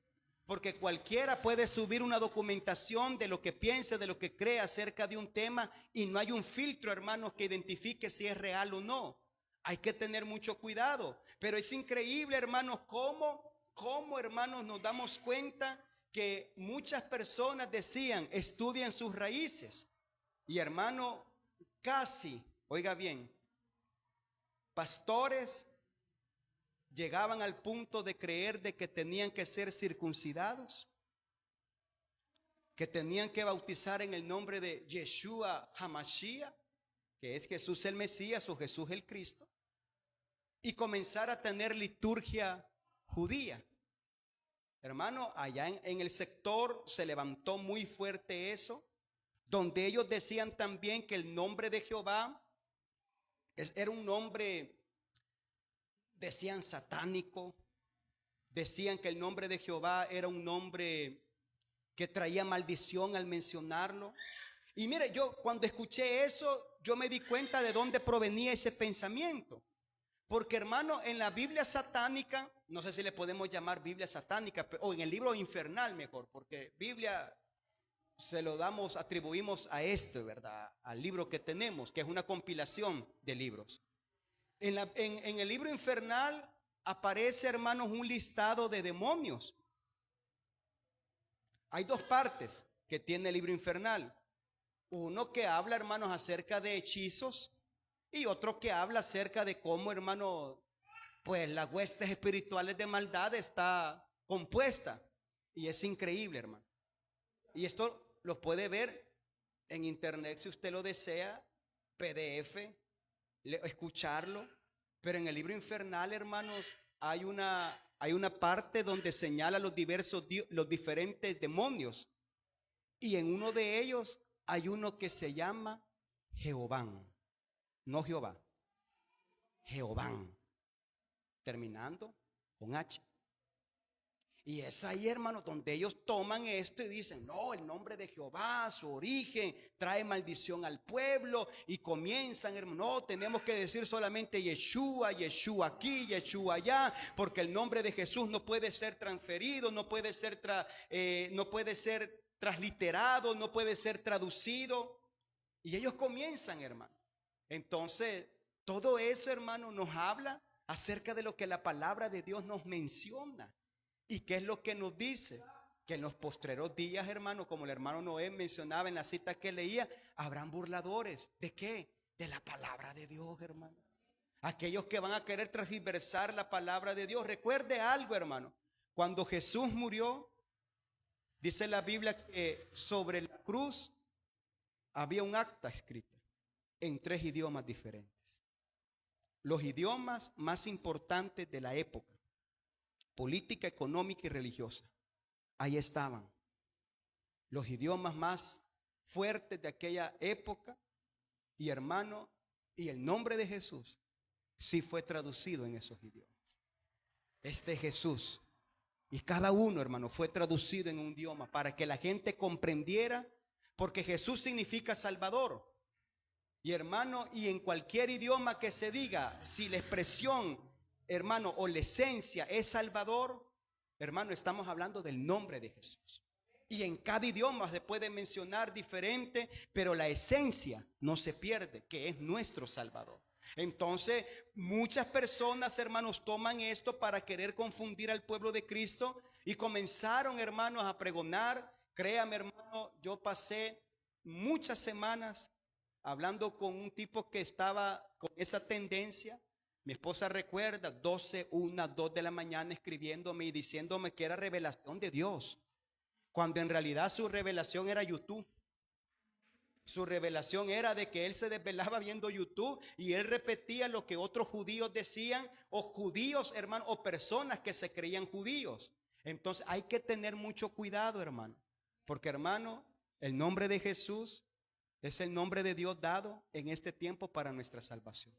Porque cualquiera puede subir una documentación de lo que piense, de lo que cree acerca de un tema, y no hay un filtro, hermanos, que identifique si es real o no. Hay que tener mucho cuidado. Pero es increíble, hermanos, cómo, hermanos, nos damos cuenta que muchas personas decían, estudien sus raíces. Y hermano, casi, oiga bien, pastores llegaban al punto de creer de que tenían que ser circuncidados, que tenían que bautizar en el nombre de Yeshua HaMashiach, que es Jesús el Mesías o Jesús el Cristo, y comenzar a tener liturgia judía. Hermano, allá en el sector se levantó muy fuerte eso, donde ellos decían también que el nombre de Jehová era un nombre, decían satánico, decían que el nombre de Jehová era un nombre que traía maldición al mencionarlo. Y mire, yo cuando escuché eso, yo me di cuenta de dónde provenía ese pensamiento. Porque hermano, en la Biblia satánica, no sé si le podemos llamar Biblia satánica, o en el libro infernal mejor, porque Biblia se lo atribuimos a ¿verdad? Al libro que tenemos, que es una compilación de libros. En el libro infernal aparece, hermanos, un listado de demonios. Hay 2 partes que tiene el libro infernal. Uno que habla, hermanos, acerca de hechizos, y otro que habla acerca de cómo, hermano, pues las huestes espirituales de maldad está compuesta. Y es increíble, hermano. Y esto lo puede ver en internet si usted lo desea, PDF, escucharlo. Pero en el libro infernal, hermanos, hay una parte donde señala los diferentes demonios. Y en uno de ellos hay uno que se llama Jehován. No Jehová, Jehován, terminando con H. Y es ahí, hermano, donde ellos toman esto y dicen, no, el nombre de Jehová, su origen, trae maldición al pueblo. Y comienzan, hermano, no, tenemos que decir solamente Yeshua, Yeshua aquí, Yeshua allá, porque el nombre de Jesús no puede ser transferido, no puede ser transliterado, no puede ser traducido. Y ellos comienzan, hermano. Entonces, todo eso, hermano, nos habla acerca de lo que la palabra de Dios nos menciona. ¿Y qué es lo que nos dice? Que en los postreros días, hermano, como el hermano Noé mencionaba en la cita que leía, habrán burladores. ¿De qué? De la palabra de Dios, hermano. Aquellos que van a querer transversar la palabra de Dios. Recuerde algo, hermano. Cuando Jesús murió, dice la Biblia que sobre la cruz había un acta escrita en 3 idiomas diferentes. Los idiomas más importantes de la época, política, económica y religiosa. Ahí estaban los idiomas más fuertes de aquella época. Y hermano, y el nombre de Jesús sí fue traducido en esos idiomas. Este Jesús, y cada uno, hermano, fue traducido en un idioma para que la gente comprendiera, porque Jesús significa Salvador. Y hermano, y en cualquier idioma que se diga, si la expresión, hermano, o la esencia es Salvador, hermano, estamos hablando del nombre de Jesús. Y en cada idioma se puede mencionar diferente, pero la esencia no se pierde, que es nuestro Salvador. Entonces, muchas personas, hermanos, toman esto para querer confundir al pueblo de Cristo y comenzaron, hermanos, a pregonar. Créame, hermano, yo pasé muchas semanas hablando con un tipo que estaba con esa tendencia. Mi esposa recuerda 12, 1, 2 de la mañana escribiéndome y diciéndome que era revelación de Dios, cuando en realidad su revelación era YouTube. Su revelación era de que él se desvelaba viendo YouTube y él repetía lo que otros judíos decían, o judíos, hermano, o personas que se creían judíos. Entonces hay que tener mucho cuidado, hermano, porque, hermano, el nombre de Jesús es el nombre de Dios dado en este tiempo para nuestra salvación.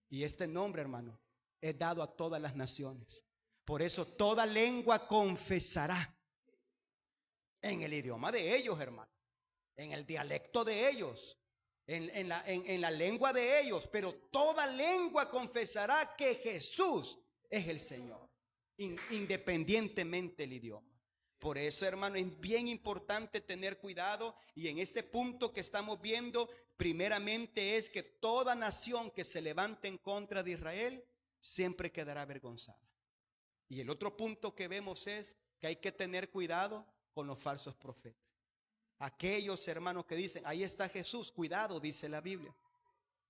Y este nombre, hermano, es dado a todas las naciones. Por eso toda lengua confesará en el idioma de ellos, hermano, en el dialecto de ellos, en la lengua de ellos. Pero toda lengua confesará que Jesús es el Señor, independientemente del idioma. Por eso, hermano, es bien importante tener cuidado. Y en este punto que estamos viendo, primeramente es que toda nación que se levante en contra de Israel siempre quedará avergonzada. Y el otro punto que vemos es que hay que tener cuidado con los falsos profetas. Aquellos, hermanos, que dicen, ahí está Jesús, cuidado, dice la Biblia.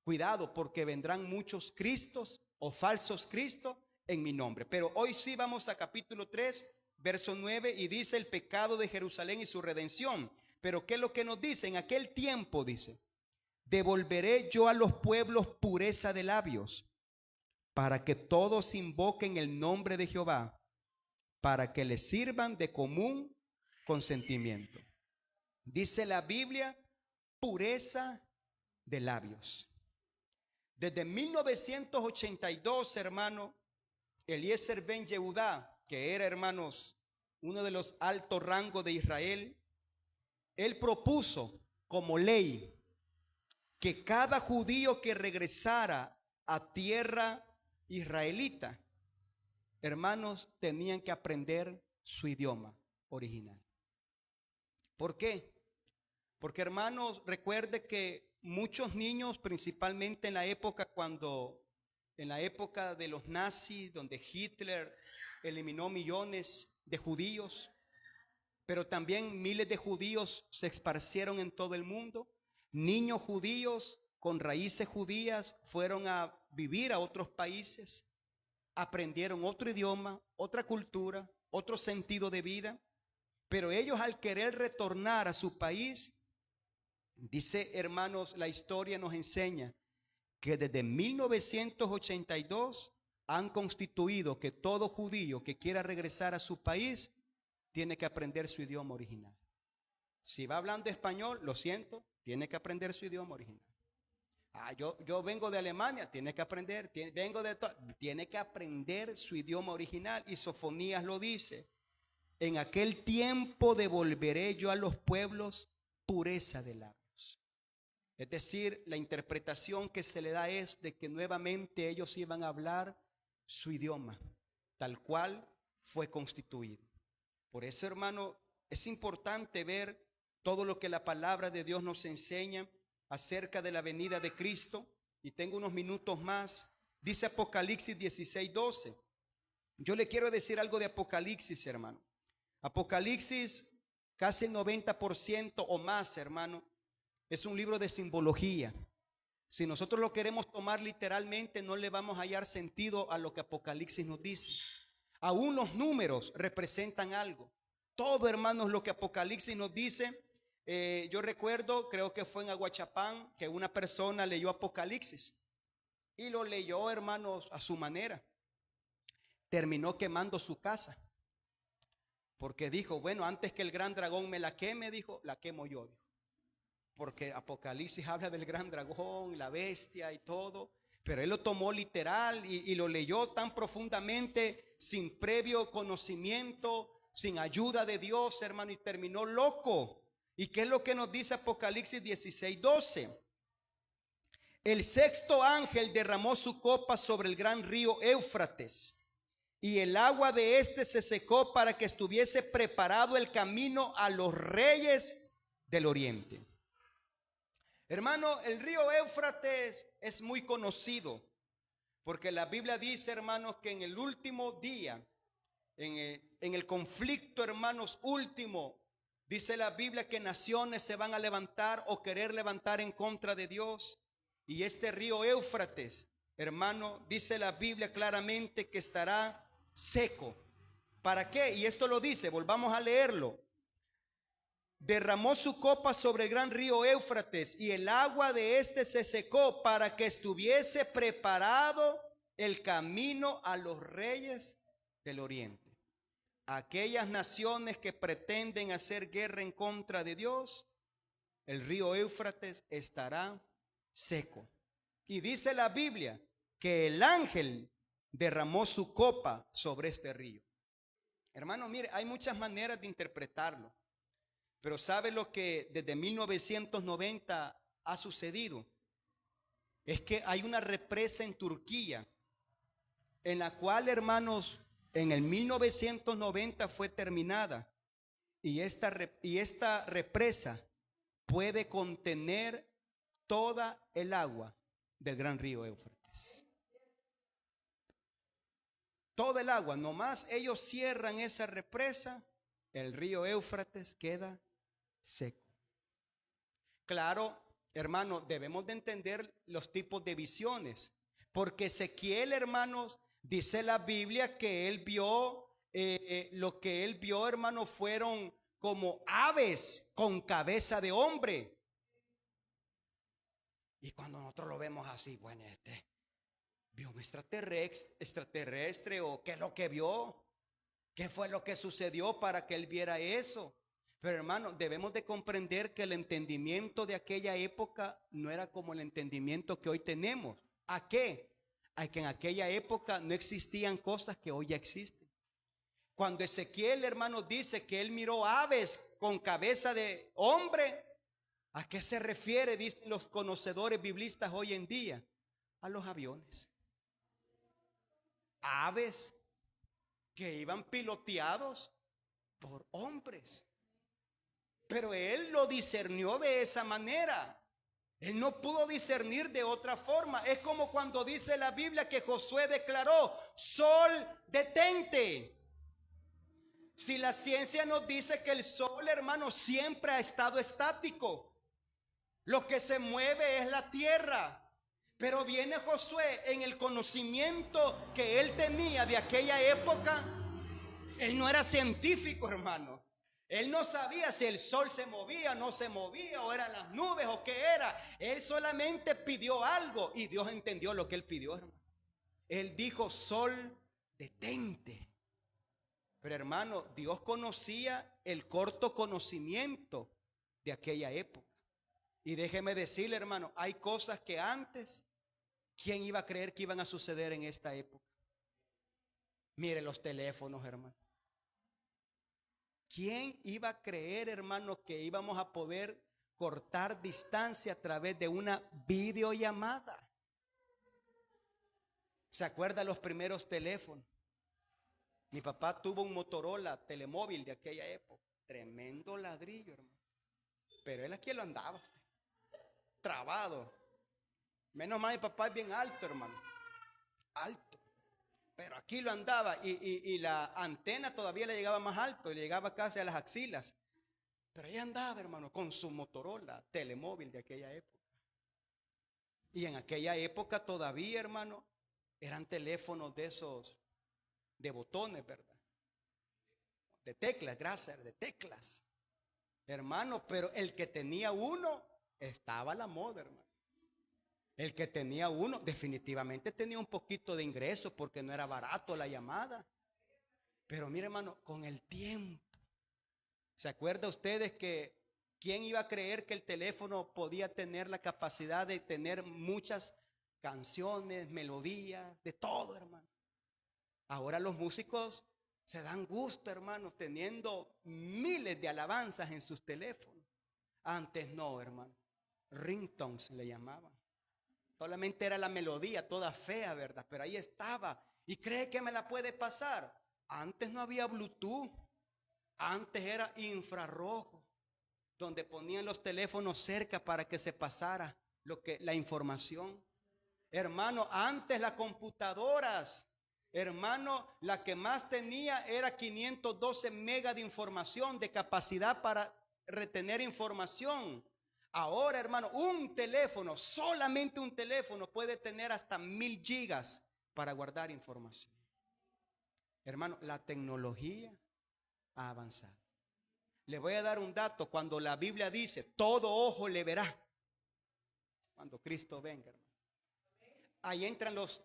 Cuidado, porque vendrán muchos Cristos o falsos Cristos en mi nombre. Pero hoy sí vamos a capítulo 3, verso 9, y dice el pecado de Jerusalén y su redención. Pero ¿qué es lo que nos dice? En aquel tiempo dice, devolveré yo a los pueblos pureza de labios, para que todos invoquen el nombre de Jehová, para que les sirvan de común consentimiento. Dice la Biblia, pureza de labios. Desde 1982, hermano, Eliezer ben Yehudá, que era, hermanos, uno de los altos rangos de Israel, él propuso como ley que cada judío que regresara a tierra israelita, hermanos, tenían que aprender su idioma original. ¿Por qué? Porque, hermanos, recuerde que muchos niños, principalmente en la época de los nazis, donde Hitler eliminó millones de judíos, pero también miles de judíos se esparcieron en todo el mundo. Niños judíos con raíces judías fueron a vivir a otros países, aprendieron otro idioma, otra cultura, otro sentido de vida. Pero ellos, al querer retornar a su país, dice, hermanos, la historia nos enseña que desde 1982 han constituido que todo judío que quiera regresar a su país tiene que aprender su idioma original. Si va hablando español, lo siento, tiene que aprender su idioma original. Yo vengo de Alemania, tiene que aprender, tiene que aprender su idioma original. Y Sofonías lo dice. en aquel tiempo devolveré yo a los pueblos pureza de labios. Es decir, la interpretación que se le da es de que nuevamente ellos iban a hablar su idioma, tal cual fue constituido. Por eso, hermano, es importante ver todo lo que la palabra de Dios nos enseña acerca de la venida de Cristo. Y tengo unos minutos más. Dice Apocalipsis 16:12. Yo le quiero decir algo de Apocalipsis, hermano. Apocalipsis, casi el 90% o más, hermano, es un libro de simbología. Si nosotros lo queremos tomar literalmente, no le vamos a hallar sentido a lo que Apocalipsis nos dice. Aún los números representan algo. Todo, hermanos, lo que Apocalipsis nos dice. Yo recuerdo, creo que fue en Aguachapán, que una persona leyó Apocalipsis y lo leyó, hermanos, a su manera. Terminó quemando su casa, porque dijo, bueno, antes que el gran dragón me la queme, dijo, la quemo yo, dijo. Porque Apocalipsis habla del gran dragón, la bestia y todo, pero él lo tomó literal y lo leyó tan profundamente, sin previo conocimiento, sin ayuda de Dios, hermano, y terminó loco. ¿Y qué es lo que nos dice Apocalipsis 16:12? El sexto ángel derramó su copa sobre el gran río Éufrates, y el agua de éste se secó para que estuviese preparado el camino a los reyes del oriente. Hermano, el río Éufrates es muy conocido, porque la Biblia dice, hermanos, que en el último día, en el conflicto, hermanos, último, dice la Biblia que naciones se van a levantar o querer levantar en contra de Dios. Y este río Éufrates, hermano, dice la Biblia claramente que estará seco. ¿Para qué? Y esto lo dice, volvamos a leerlo. Derramó su copa sobre el gran río Éufrates, y el agua de éste se secó para que estuviese preparado el camino a los reyes del oriente. Aquellas naciones que pretenden hacer guerra en contra de Dios, el río Éufrates estará seco. Y dice la Biblia que el ángel derramó su copa sobre este río. Hermano, mire, hay muchas maneras de interpretarlo, pero ¿sabe lo que desde 1990 ha sucedido? Es que hay una represa en Turquía, en la cual, hermanos, en el 1990 fue terminada, y esta represa puede contener toda el agua del gran río Éufrates. Toda el agua, nomás ellos cierran esa represa, el río Éufrates queda seco. Claro, hermano, debemos de entender los tipos de visiones, porque Ezequiel, hermanos, dice la Biblia que él vio, lo que él vio, hermano, fueron como aves con cabeza de hombre. Y cuando nosotros lo vemos así, bueno, vio un extraterrestre, o qué es lo que vio, qué fue lo que sucedió para que él viera eso. Pero, hermano, debemos de comprender que el entendimiento de aquella época no era como el entendimiento que hoy tenemos. ¿A qué? A que en aquella época no existían cosas que hoy ya existen. Cuando Ezequiel, hermano, dice que él miró aves con cabeza de hombre, ¿a qué se refiere? Dicen los conocedores biblistas hoy en día. A los aviones. Aves que iban piloteados por hombres. Pero él lo discernió de esa manera. Él no pudo discernir de otra forma. Es como cuando dice la Biblia que Josué declaró: sol, detente. Si la ciencia nos dice que el sol, hermano, siempre ha estado estático, lo que se mueve es la tierra. Pero viene Josué en el conocimiento que él tenía de aquella época. Él no era científico, hermano. Él no sabía si el sol se movía, no se movía, o eran las nubes, o qué era. Él solamente pidió algo y Dios entendió lo que él pidió, hermano. Él dijo: sol, detente. Pero, hermano, Dios conocía el corto conocimiento de aquella época. Y déjeme decirle, hermano, hay cosas que antes, ¿quién iba a creer que iban a suceder en esta época? Mire los teléfonos, hermano. ¿Quién iba a creer, hermano, que íbamos a poder cortar distancia a través de una videollamada? ¿Se acuerda los primeros teléfonos? Mi papá tuvo un Motorola telemóvil de aquella época. Tremendo ladrillo, hermano. Pero él aquí lo andaba, trabado. Menos mal, mi papá es bien alto, hermano. Alto. Pero aquí lo andaba y la antena todavía le llegaba más alto, le llegaba casi a las axilas. Pero ahí andaba, hermano, con su Motorola telemóvil de aquella época. Y en aquella época todavía, hermano, eran teléfonos de esos, de botones, ¿verdad? De teclas, gracias, de teclas. Hermano, pero el que tenía uno, estaba a la moda, hermano. El que tenía uno, definitivamente tenía un poquito de ingreso porque no era barato la llamada. Pero mire, hermano, con el tiempo, ¿se acuerda ustedes que quién iba a creer que el teléfono podía tener la capacidad de tener muchas canciones, melodías, de todo, hermano? Ahora los músicos se dan gusto, hermano, teniendo miles de alabanzas en sus teléfonos. Antes no, hermano. Ringtones le llamaban. Solamente era la melodía toda fea, ¿verdad? Pero ahí estaba. ¿Y cree que me la puede pasar? Antes no había Bluetooth. Antes era infrarrojo, donde ponían los teléfonos cerca para que se pasara la información. Hermano, antes las computadoras, hermano, la que más tenía era 512 megas de información, de capacidad para retener información. Ahora, hermano, un teléfono, solamente un teléfono puede tener hasta 1000 gigas para guardar información. Hermano, la tecnología ha avanzado. Le voy a dar un dato. Cuando la Biblia dice, todo ojo le verá, cuando Cristo venga, hermano. Ahí entran los,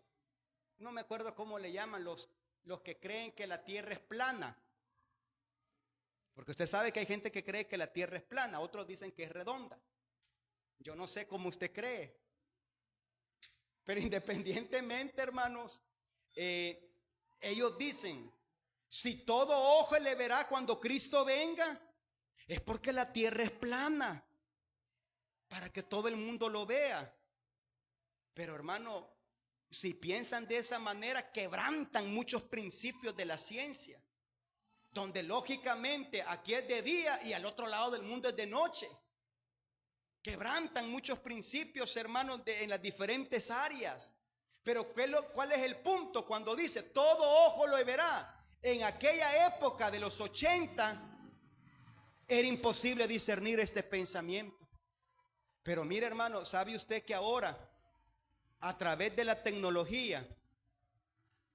no me acuerdo cómo le llaman, los que creen que la tierra es plana. Porque usted sabe que hay gente que cree que la tierra es plana, otros dicen que es redonda. Yo no sé cómo usted cree. Pero independientemente, hermanos, ellos dicen, si todo ojo le verá cuando Cristo venga, es porque la tierra es plana, para que todo el mundo lo vea. Pero hermano, si piensan de esa manera, quebrantan muchos principios de la ciencia, donde lógicamente aquí es de día y al otro lado del mundo es de noche. Quebrantan muchos principios, hermanos, en las diferentes áreas. Pero ¿cuál es el punto? Cuando dice, todo ojo lo verá. En aquella época de los 80 era imposible discernir este pensamiento. Pero mire, hermano, ¿sabe usted que ahora a través de la tecnología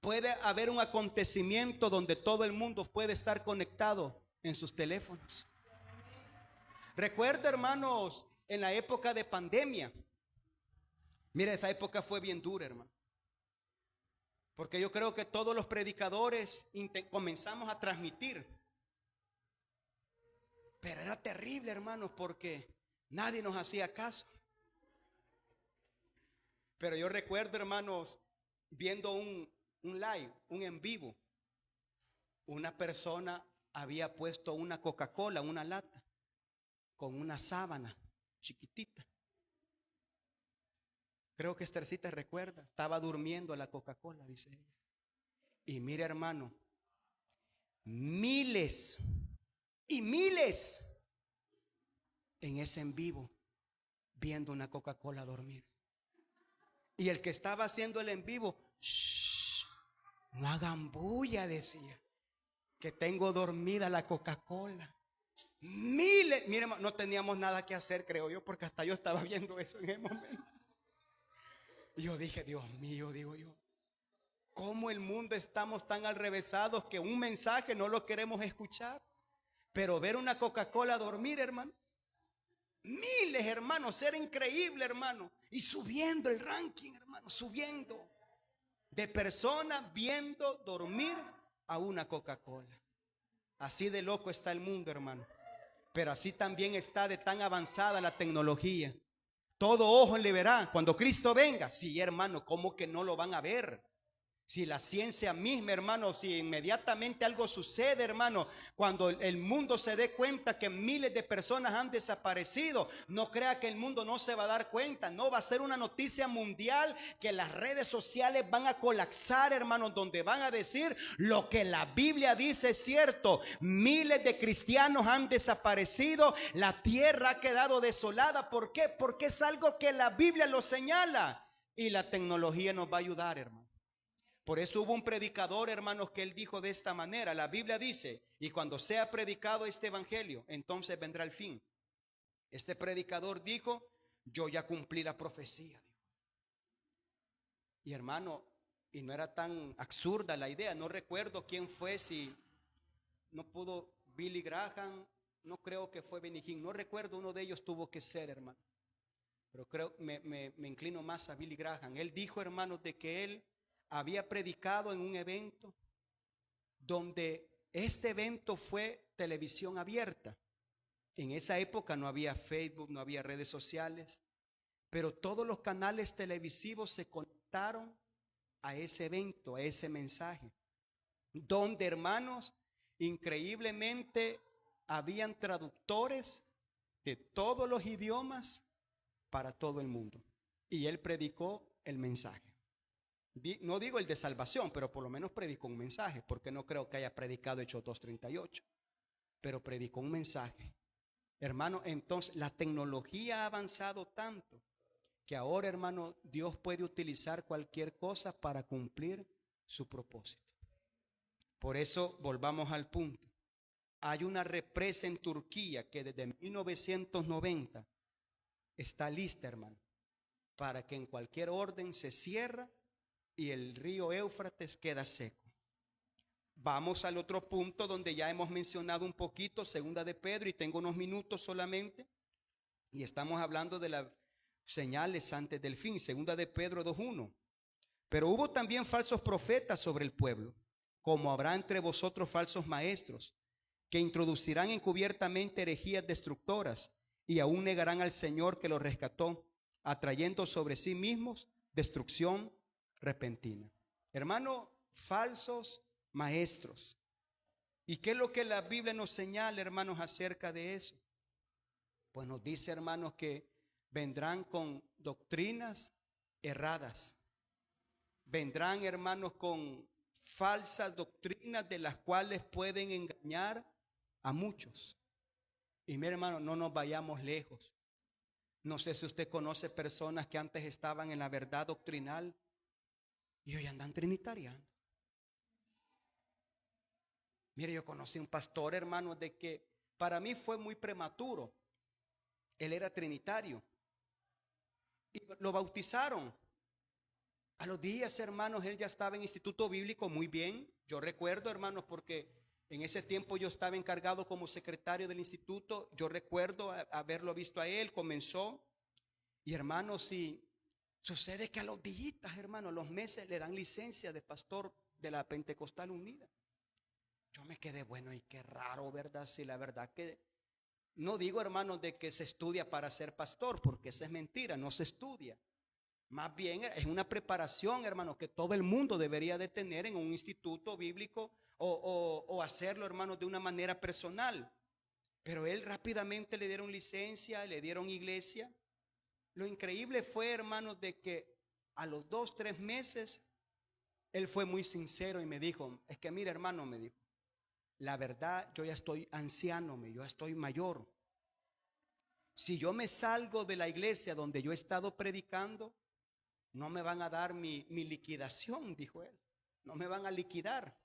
puede haber un acontecimiento donde todo el mundo puede estar conectado en sus teléfonos? Recuerdo, hermanos, en la época de pandemia. Mire, esa época fue bien dura, hermano. Porque yo creo que todos los predicadores comenzamos a transmitir. Pero era terrible, hermanos, porque nadie nos hacía caso. Pero yo recuerdo, hermanos, viendo un live, un en vivo. Una persona había puesto una Coca-Cola, una lata, con una sábana chiquitita. Creo que Esthercita recuerda, estaba durmiendo la Coca-Cola, dice ella. Y mire, hermano, miles y miles en ese en vivo viendo una Coca-Cola dormir. Y el que estaba haciendo el en vivo, no hagan bulla, decía, que tengo dormida la Coca-Cola. Miles, mire, no teníamos nada que hacer, creo yo, porque hasta yo estaba viendo eso en el momento. Y yo dije, Dios mío, digo yo, ¿cómo el mundo estamos tan alrevesados que un mensaje no lo queremos escuchar? Pero ver una Coca-Cola dormir, hermano, miles, hermanos, era increíble, hermano. Y subiendo el ranking, hermano, subiendo de personas viendo dormir a una Coca-Cola. Así de loco está el mundo, hermano. Pero así también está de tan avanzada la tecnología. Todo ojo le verá cuando Cristo venga. Sí, hermano, ¿cómo que no lo van a ver? Si la ciencia misma, hermano, si inmediatamente algo sucede, hermano, cuando el mundo se dé cuenta que miles de personas han desaparecido, no crea que el mundo no se va a dar cuenta. No, va a ser una noticia mundial que las redes sociales van a colapsar, hermano, donde van a decir lo que la Biblia dice es cierto. Miles de cristianos han desaparecido, la tierra ha quedado desolada. ¿Por qué? Porque es algo que la Biblia lo señala y la tecnología nos va a ayudar, hermano. Por eso hubo un predicador, hermanos, que él dijo de esta manera. La Biblia dice: y cuando sea predicado este evangelio, entonces vendrá el fin. Este predicador dijo: yo ya cumplí la profecía. Y hermano, y no era tan absurda la idea. No recuerdo quién fue, si no pudo Billy Graham, no creo que fue Benny Hinn, no recuerdo, uno de ellos tuvo que ser, hermano. Pero creo, me inclino más a Billy Graham. Él dijo, hermanos, de que él había predicado en un evento donde este evento fue televisión abierta. En esa época no había Facebook, no había redes sociales, pero todos los canales televisivos se conectaron a ese evento, a ese mensaje, donde, hermanos, increíblemente habían traductores de todos los idiomas para todo el mundo. Y él predicó el mensaje. No digo el de salvación, pero por lo menos predicó un mensaje, porque no creo que haya predicado Hechos 2:38, pero predicó un mensaje. Hermano, entonces la tecnología ha avanzado tanto que ahora, hermano, Dios puede utilizar cualquier cosa para cumplir su propósito. Por eso volvamos al punto. Hay una represa en Turquía que desde 1990 está lista, hermano, para que en cualquier orden se cierre y el río Éufrates queda seco. Vamos al otro punto donde ya hemos mencionado un poquito, segunda de Pedro, y tengo unos minutos solamente, y estamos hablando de las señales antes del fin. Segunda de Pedro 2:1. Pero hubo también falsos profetas sobre el pueblo, como habrá entre vosotros falsos maestros, que introducirán encubiertamente herejías destructoras, y aún negarán al Señor que los rescató, atrayendo sobre sí mismos destrucción repentina. Hermano, falsos maestros. ¿Y qué es lo que la Biblia nos señala, hermanos, acerca de eso? Pues nos dice, hermanos, que vendrán con doctrinas erradas. Vendrán, hermanos, con falsas doctrinas de las cuales pueden engañar a muchos. Y mi hermano, no nos vayamos lejos. No sé si usted conoce personas que antes estaban en la verdad doctrinal y hoy andan trinitariando. Mire, yo conocí un pastor, hermano, de que para mí fue muy prematuro. Él era trinitario y lo bautizaron. A los días, hermanos, él ya estaba en instituto bíblico, muy bien. Yo recuerdo, hermanos, porque en ese tiempo yo estaba encargado como secretario del instituto. Yo recuerdo haberlo visto a él, comenzó. Y hermanos, si sucede que a los días, hermanos, a los meses le dan licencia de pastor de la Pentecostal Unida. Yo me quedé, bueno, y qué raro, ¿verdad? Si la verdad que, no digo, hermanos, de que se estudia para ser pastor, porque esa es mentira, no se estudia. Más bien es una preparación, hermanos, que todo el mundo debería de tener en un instituto bíblico o hacerlo, hermanos, de una manera personal. Pero él rápidamente le dieron licencia, le dieron iglesia. Lo increíble fue, hermanos, de que a los 2-3 meses él fue muy sincero y me dijo, es que mira, hermano, me dijo, la verdad, yo ya estoy anciano, yo ya estoy mayor. Si yo me salgo de la iglesia donde yo he estado predicando, no me van a dar mi liquidación, dijo él. No me van a liquidar.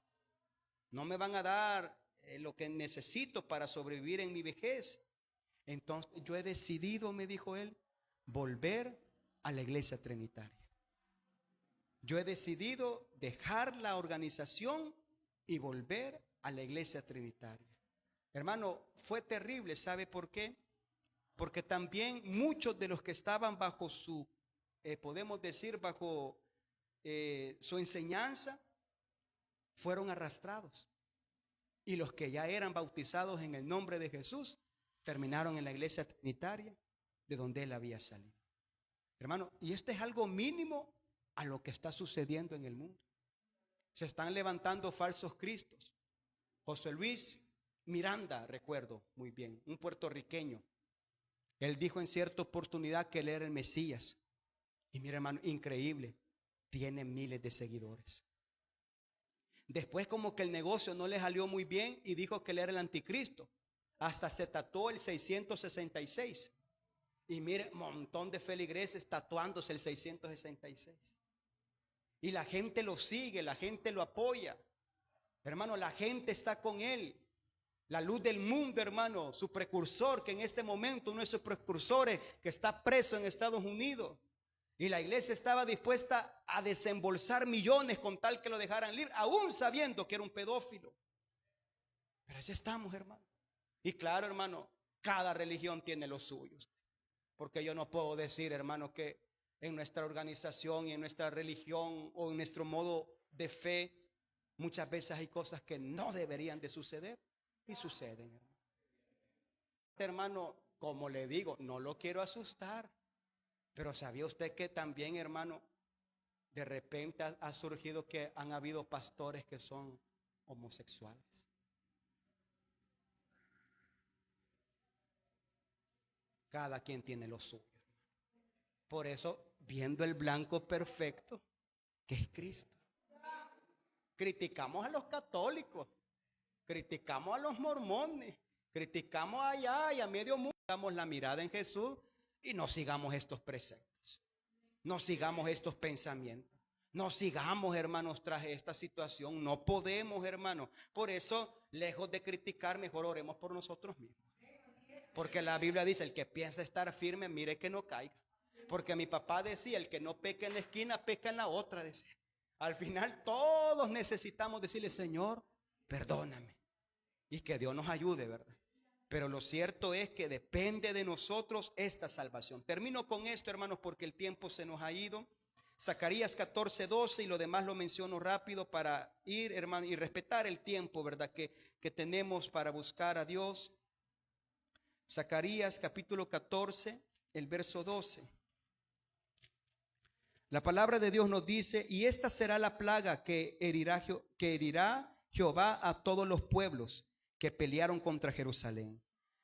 No me van a dar lo que necesito para sobrevivir en mi vejez. Entonces yo he decidido, me dijo él, volver a la iglesia trinitaria. Yo he decidido dejar la organización y volver a la iglesia trinitaria. Hermano, fue terrible, ¿sabe por qué? Porque también muchos de los que estaban bajo su, podemos decir, bajo su enseñanza, fueron arrastrados. Y los que ya eran bautizados en el nombre de Jesús, terminaron en la iglesia trinitaria de donde él había salido. Hermano, y esto es algo mínimo a lo que está sucediendo en el mundo. Se están levantando falsos cristos. José Luis Miranda, recuerdo muy bien, un puertorriqueño. Él dijo en cierta oportunidad que él era el Mesías. Y mira, hermano, increíble, tiene miles de seguidores. Después como que el negocio no le salió muy bien y dijo que él era el anticristo. Hasta se tatuó el 666. Y mire, un montón de feligreses tatuándose el 666. Y la gente lo sigue, la gente lo apoya. Hermano, la gente está con él. La luz del mundo, hermano, su precursor, que en este momento uno de sus precursores que está preso en Estados Unidos. Y la iglesia estaba dispuesta a desembolsar millones con tal que lo dejaran libre, aún sabiendo que era un pedófilo. Pero así estamos, hermano. Y claro, hermano, cada religión tiene los suyos. Porque yo no puedo decir, hermano, que en nuestra organización y en nuestra religión o en nuestro modo de fe, muchas veces hay cosas que no deberían de suceder y suceden, hermano. Hermano, como le digo, no lo quiero asustar, pero ¿sabía usted que también, hermano, de repente ha surgido que han habido pastores que son homosexuales? Cada quien tiene lo suyo. Por eso, viendo el blanco perfecto, que es Cristo. Criticamos a los católicos, criticamos a los mormones, criticamos allá y a medio mundo. Damos la mirada en Jesús y no sigamos estos preceptos. No sigamos estos pensamientos. No sigamos, hermanos, tras esta situación. No podemos, hermanos. Por eso, lejos de criticar, mejor oremos por nosotros mismos. Porque la Biblia dice, el que piensa estar firme, mire que no caiga. Porque mi papá decía, el que no peca en la esquina, peca en la otra, decía. Al final todos necesitamos decirle, Señor, perdóname. Y que Dios nos ayude, ¿verdad? Pero lo cierto es que depende de nosotros esta salvación. Termino con esto, hermanos, porque el tiempo se nos ha ido. Zacarías 14:12 y lo demás lo menciono rápido para ir, hermano, y respetar el tiempo, ¿verdad? Que tenemos para buscar a Dios. Zacarías capítulo 14, el verso 12. La palabra de Dios nos dice, y esta será la plaga que herirá Jehová a todos los pueblos que pelearon contra Jerusalén.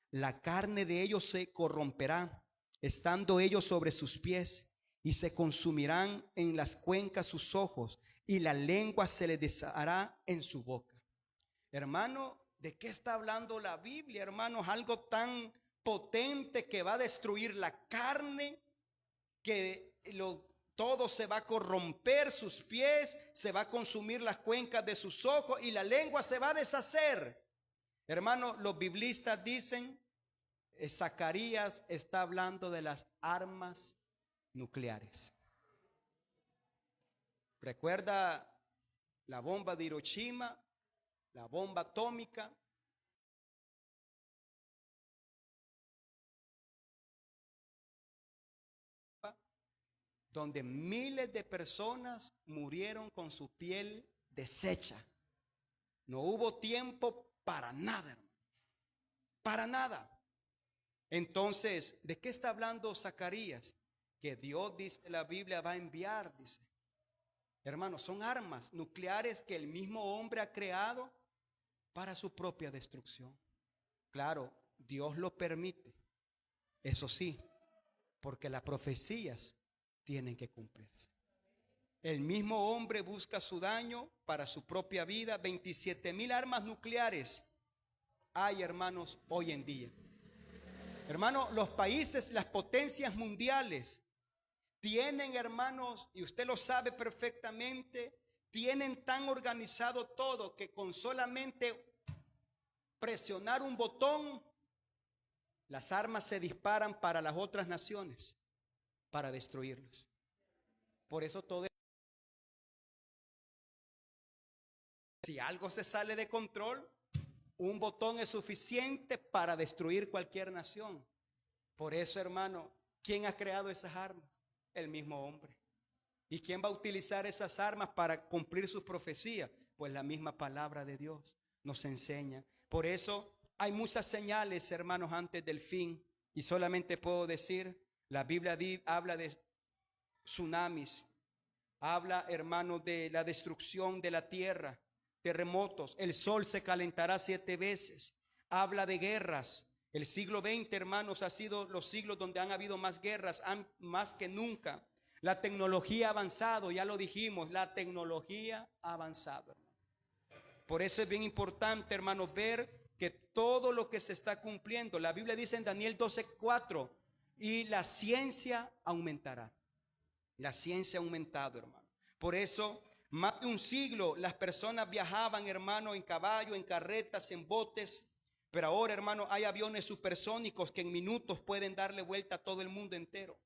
La carne de ellos se corromperá, estando ellos sobre sus pies, y se consumirán en las cuencas sus ojos, y la lengua se les deshará en su boca. Hermano, ¿de qué está hablando la Biblia, hermanos? Algo tan potente que va a destruir la carne, que todo se va a corromper, sus pies, se va a consumir las cuencas de sus ojos y la lengua se va a deshacer. Hermano, los biblistas dicen, Zacarías está hablando de las armas nucleares. ¿Recuerda la bomba de Hiroshima, la bomba atómica? Donde miles de personas murieron con su piel deshecha. No hubo tiempo para nada, hermano. Para nada. Entonces, ¿de qué está hablando Zacarías? Que Dios, dice la Biblia, va a enviar, dice. Hermanos, son armas nucleares que el mismo hombre ha creado para su propia destrucción. Claro, Dios lo permite. Eso sí, porque las profecías tienen que cumplirse. El mismo hombre busca su daño para su propia vida. 27,000 armas nucleares hay, hermanos, hoy en día. Hermanos, los países, las potencias mundiales tienen, hermanos, y usted lo sabe perfectamente, tienen tan organizado todo que con solamente presionar un botón, las armas se disparan para las otras naciones, para destruirlos. Por eso todo, si algo se sale de control, un botón es suficiente para destruir cualquier nación. Por eso, hermano, ¿quién ha creado esas armas? El mismo hombre. ¿Y quién va a utilizar esas armas para cumplir sus profecías? Pues la misma palabra de Dios nos enseña. Por eso hay muchas señales, hermanos, antes del fin. Y solamente puedo decir, la Biblia habla de tsunamis, Habla, hermano, de la destrucción de la tierra, terremotos. El sol se calentará 7 veces. Habla de guerras. El siglo XX, hermanos, ha sido los siglos donde han habido más guerras, más que nunca. La tecnología ha avanzado, ya lo dijimos, la tecnología ha avanzado. Por eso es bien importante, hermanos, ver que todo lo que se está cumpliendo, la Biblia dice en Daniel 12:4, y la ciencia aumentará. La ciencia ha aumentado, hermano. Por eso, más de un siglo, las personas viajaban, hermano, en caballo, en carretas, en botes. Pero ahora, hermano, hay aviones supersónicos que en minutos pueden darle vuelta a todo el mundo entero.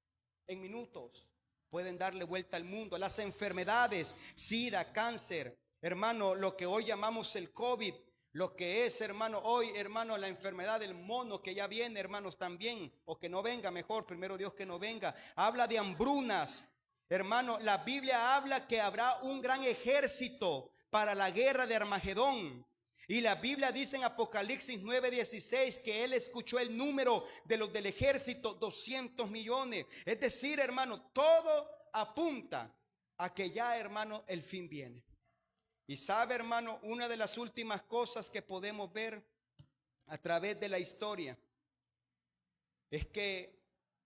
En minutos pueden darle vuelta al mundo. Las enfermedades, SIDA, cáncer, hermano, lo que hoy llamamos el COVID, lo que es, hermano, hoy, hermano, la enfermedad del mono que ya viene, hermanos, también, o que no venga, mejor, primero Dios que no venga. Habla de hambrunas, hermano, la Biblia habla que habrá un gran ejército para la guerra de Armagedón. Y la Biblia dice en Apocalipsis 9:16 que él escuchó el número de los del ejército, 200 millones. Es decir, hermano, todo apunta a que ya, hermano, el fin viene. Y sabe, hermano, una de las últimas cosas que podemos ver a través de la historia es que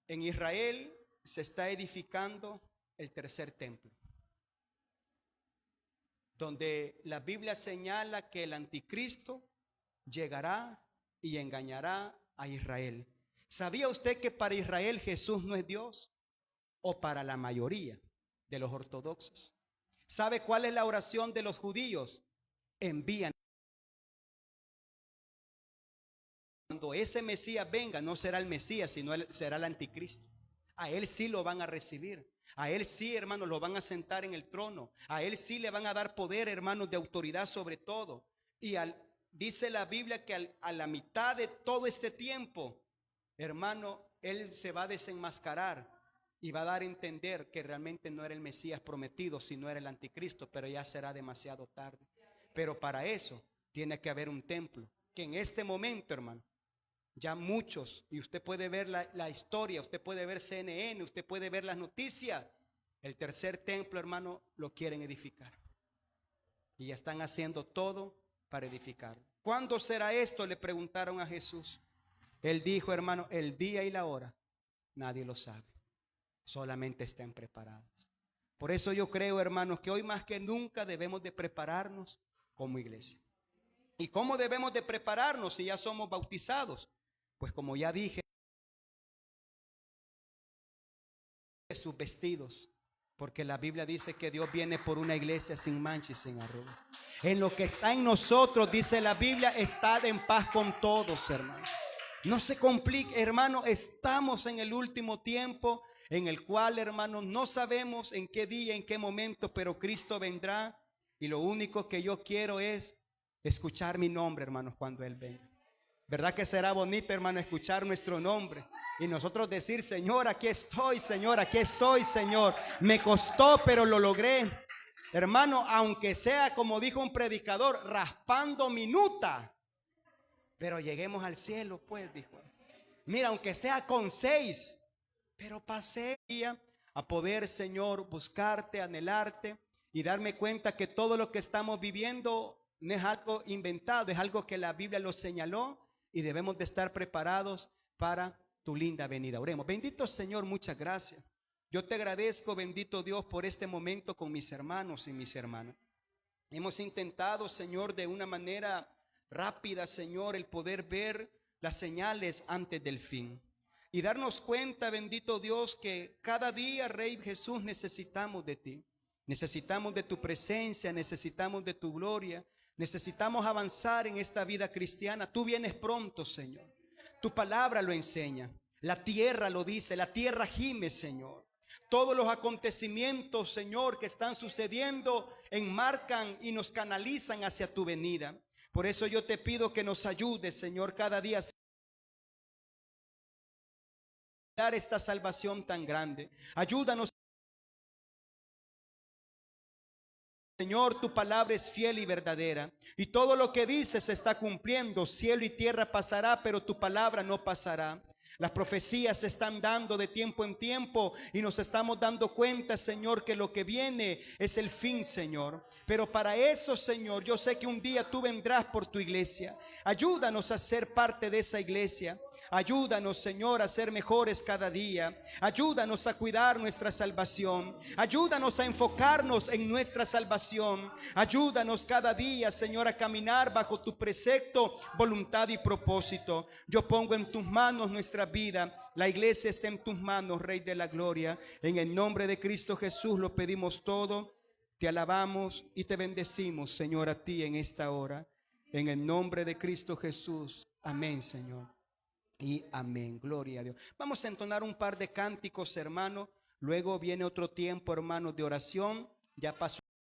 en Israel se está edificando el tercer templo, donde la Biblia señala que el anticristo llegará y engañará a Israel. ¿Sabía usted que para Israel Jesús no es Dios? O para la mayoría de los ortodoxos. ¿Sabe cuál es la oración de los judíos? Envían. Cuando ese Mesías venga, no será el Mesías, sino será el anticristo. A él sí lo van a recibir. A él sí, hermanos, lo van a sentar en el trono. A él sí le van a dar poder, hermanos, de autoridad sobre todo. Y dice la Biblia que a la mitad de todo este tiempo, hermano, él se va a desenmascarar y va a dar a entender que realmente no era el Mesías prometido, sino era el anticristo, pero ya será demasiado tarde. Pero para eso tiene que haber un templo, que en este momento, hermano, ya muchos, y usted puede ver la historia, usted puede ver CNN, usted puede ver las noticias. El tercer templo, hermano, lo quieren edificar. Y ya están haciendo todo para edificar. ¿Cuándo será esto? Le preguntaron a Jesús. Él dijo, hermano, el día y la hora, nadie lo sabe. Solamente estén preparados. Por eso yo creo, hermanos, que hoy más que nunca debemos de prepararnos como iglesia. ¿Y cómo debemos de prepararnos si ya somos bautizados? Pues como ya dije, sus vestidos, porque la Biblia dice que Dios viene por una iglesia sin mancha y sin arruga. En lo que está en nosotros, dice la Biblia, estad en paz con todos, hermanos. No se complique, hermano, estamos en el último tiempo en el cual, hermanos, no sabemos en qué día, en qué momento, pero Cristo vendrá. Y lo único que yo quiero es escuchar mi nombre, hermanos, cuando Él venga. ¿Verdad que será bonito, hermano, escuchar nuestro nombre? Y nosotros decir, Señor, aquí estoy, Señor, aquí estoy, Señor. Me costó, pero lo logré. Hermano, aunque sea, como dijo un predicador, raspando minuta, pero lleguemos al cielo, pues, dijo. Mira, aunque sea con 6, pero pasé a poder, Señor, buscarte, anhelarte y darme cuenta que todo lo que estamos viviendo no es algo inventado, es algo que la Biblia lo señaló y debemos de estar preparados para tu linda venida. Oremos. Bendito Señor, muchas gracias. Yo te agradezco, bendito Dios, por este momento con mis hermanos y mis hermanas. Hemos intentado, Señor, de una manera rápida, Señor, el poder ver las señales antes del fin. Y darnos cuenta, bendito Dios, que cada día, Rey Jesús, necesitamos de ti. Necesitamos de tu presencia, necesitamos de tu gloria. Necesitamos avanzar en esta vida cristiana. Tú vienes pronto, Señor. Tu palabra lo enseña. La tierra lo dice, la tierra gime, Señor. Todos los acontecimientos, Señor, que están sucediendo enmarcan y nos canalizan hacia tu venida. Por eso yo te pido que nos ayudes, Señor, cada día a dar esta salvación tan grande. Ayúdanos, Señor, tu palabra es fiel y verdadera. Y todo lo que dices se está cumpliendo. Cielo y tierra pasará, pero tu palabra no pasará. Las profecías se están dando de tiempo en tiempo y nos estamos dando cuenta, Señor, que lo que viene es el fin, Señor. Pero para eso, Señor, yo sé que un día tú vendrás por tu iglesia. Ayúdanos a ser parte de esa iglesia. Ayúdanos, Señor, a ser mejores cada día. Ayúdanos a cuidar nuestra salvación. Ayúdanos a enfocarnos en nuestra salvación. Ayúdanos cada día, Señor, a caminar bajo tu precepto, voluntad y propósito. Yo pongo en tus manos nuestra vida. La iglesia está en tus manos, Rey de la Gloria. En el nombre de Cristo Jesús lo pedimos todo. Te alabamos y te bendecimos, Señor, a ti en esta hora. En el nombre de Cristo Jesús. Amén, Señor. Y amén, gloria a Dios. Vamos a entonar un par de cánticos, hermano. Luego viene otro tiempo, hermanos, de oración. Ya pasó.